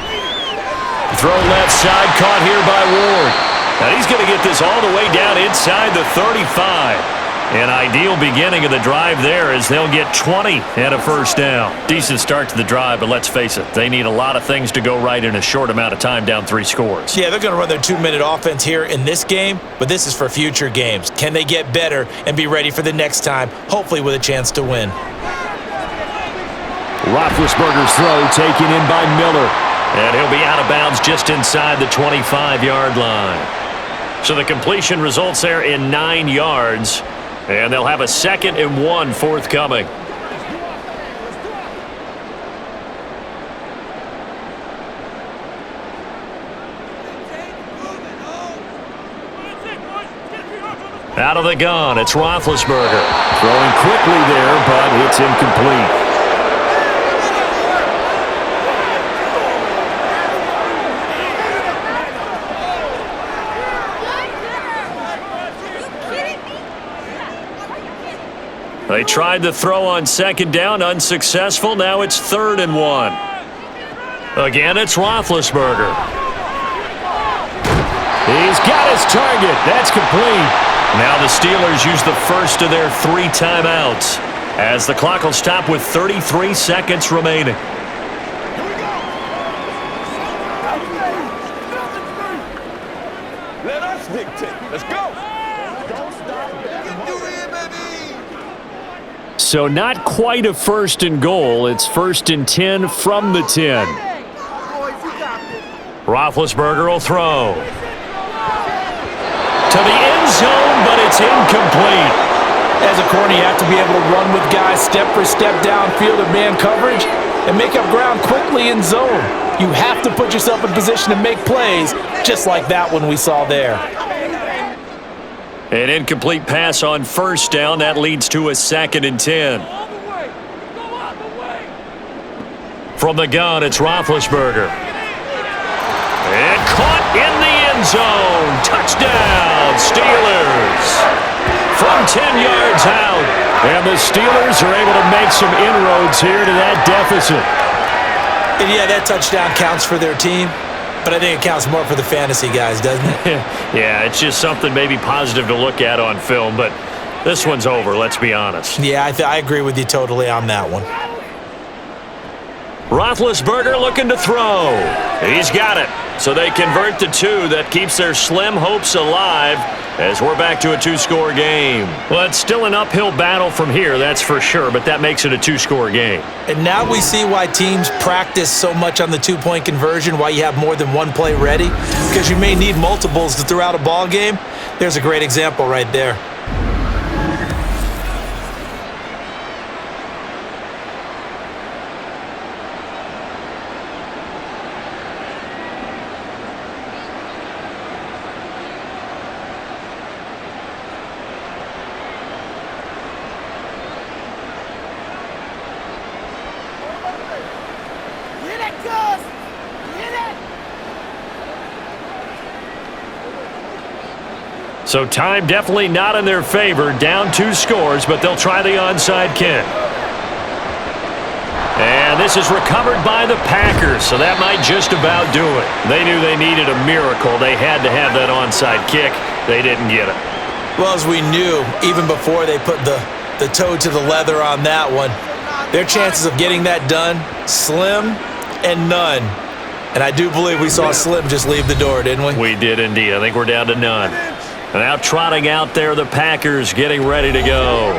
Throw left side, caught here by Ward. Now he's going to get this all the way down inside the 35. An ideal beginning of the drive there as they'll get 20 and a first down. Decent start to the drive, but let's face it, they need a lot of things to go right in a short amount of time down 3 scores. Yeah, they're going to run their 2-minute offense here in this game, but this is for future games. Can they get better and be ready for the next time, hopefully with a chance to win? Roethlisberger's throw taken in by Miller. And he'll be out of bounds just inside the 25-yard line. So the completion results there in 9 yards. And they'll have a 2nd and 1 forthcoming. Out of the gun, it's Roethlisberger. Throwing quickly there, but it's incomplete. They tried the throw on second down, unsuccessful. Now it's 3rd and 1. Again, it's Roethlisberger. He's got his target. That's complete. Now the Steelers use the first of their 3 timeouts as the clock will stop with 33 seconds remaining. Let us dictate. Let's go. So not quite a 1st and goal. It's 1st and 10 from the 10. Roethlisberger will throw. To the end zone, but it's incomplete. As a corner, you have to be able to run with guys step for step downfield in man coverage and make up ground quickly in zone. You have to put yourself in position to make plays, just like that one we saw there. An incomplete pass on 1st down. That leads to a 2nd and 10. From the gun, it's Roethlisberger. And caught in the end zone. Touchdown, Steelers. From 10 yards out. And the Steelers are able to make some inroads here to that deficit. And yeah, that touchdown counts for their team, but I think it counts more for the fantasy guys, doesn't it? Yeah, it's just something maybe positive to look at on film, but this one's over, let's be honest. Yeah, I agree with you totally on that one. Roethlisberger looking to throw. He's got it. So they convert to 2. That keeps their slim hopes alive as we're back to a 2-score game. Well, it's still an uphill battle from here, that's for sure, but that makes it a 2-score game. And now we see why teams practice so much on the 2-point conversion, why you have more than one play ready, because you may need multiples to throw out a ball game. There's a great example right there. So time definitely not in their favor. Down 2 scores, but they'll try the onside kick. And this is recovered by the Packers, so that might just about do it. They knew they needed a miracle. They had to have that onside kick. They didn't get it. Well, as we knew, even before they put the toe to the leather on that one, their chances of getting that done, slim and none. And I do believe we saw Slim just leave the door, didn't we? We did indeed. I think we're down to none. And now trotting out there, the Packers getting ready to go.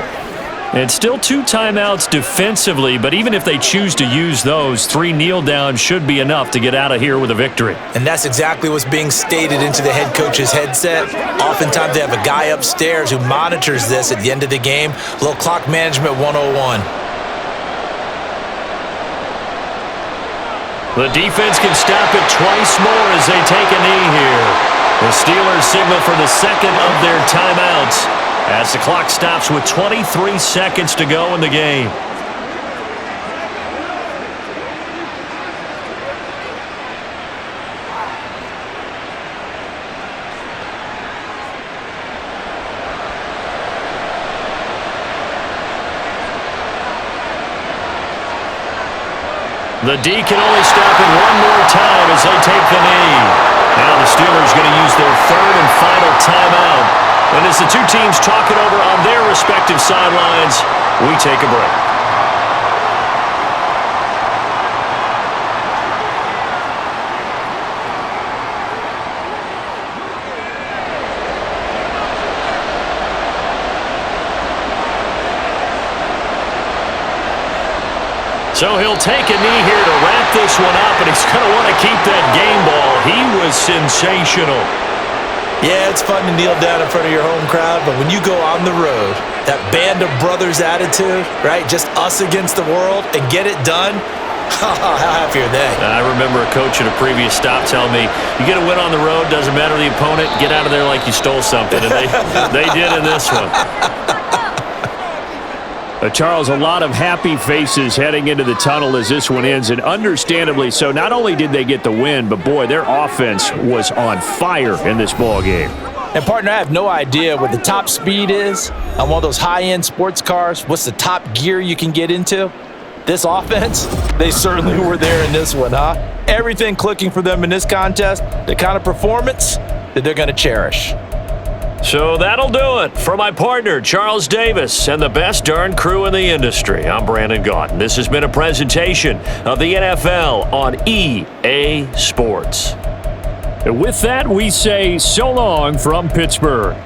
And still 2 timeouts defensively, but even if they choose to use those, 3 kneel downs should be enough to get out of here with a victory. And that's exactly what's being stated into the head coach's headset. Oftentimes they have a guy upstairs who monitors this at the end of the game. A little clock management 101. The defense can stop it twice more as they take a knee here. The Steelers signal for the 2nd of their timeouts as the clock stops with 23 seconds to go in the game. The D can only stop it one more time as they take the knee. Now the Steelers going to use their 3rd and final timeout. And as the 2 teams talk it over on their respective sidelines, we take a break. So he'll take a knee here to wrap this one up, and he's going to want to keep that game ball. He was sensational. Yeah, it's fun to kneel down in front of your home crowd, but when you go on the road, that band of brothers attitude, right, just us against the world, and get it done, How happy are they? I remember a coach at a previous stop telling me, you get a win on the road, doesn't matter the opponent, get out of there like you stole something. And they did in this one. Charles, a lot of happy faces heading into the tunnel as this one ends, and understandably so. Not only did they get the win, but boy, their offense was on fire in this ball game. And partner, I have no idea what the top speed is on one of those high-end sports cars. What's the top gear you can get into? This offense, they certainly were there in this one, huh? Everything clicking for them in this contest, the kind of performance that they're going to cherish. So that'll do it for my partner, Charles Davis, and the best darn crew in the industry. I'm Brandon Gaudin. This has been a presentation of the NFL on EA Sports. And with that, we say so long from Pittsburgh.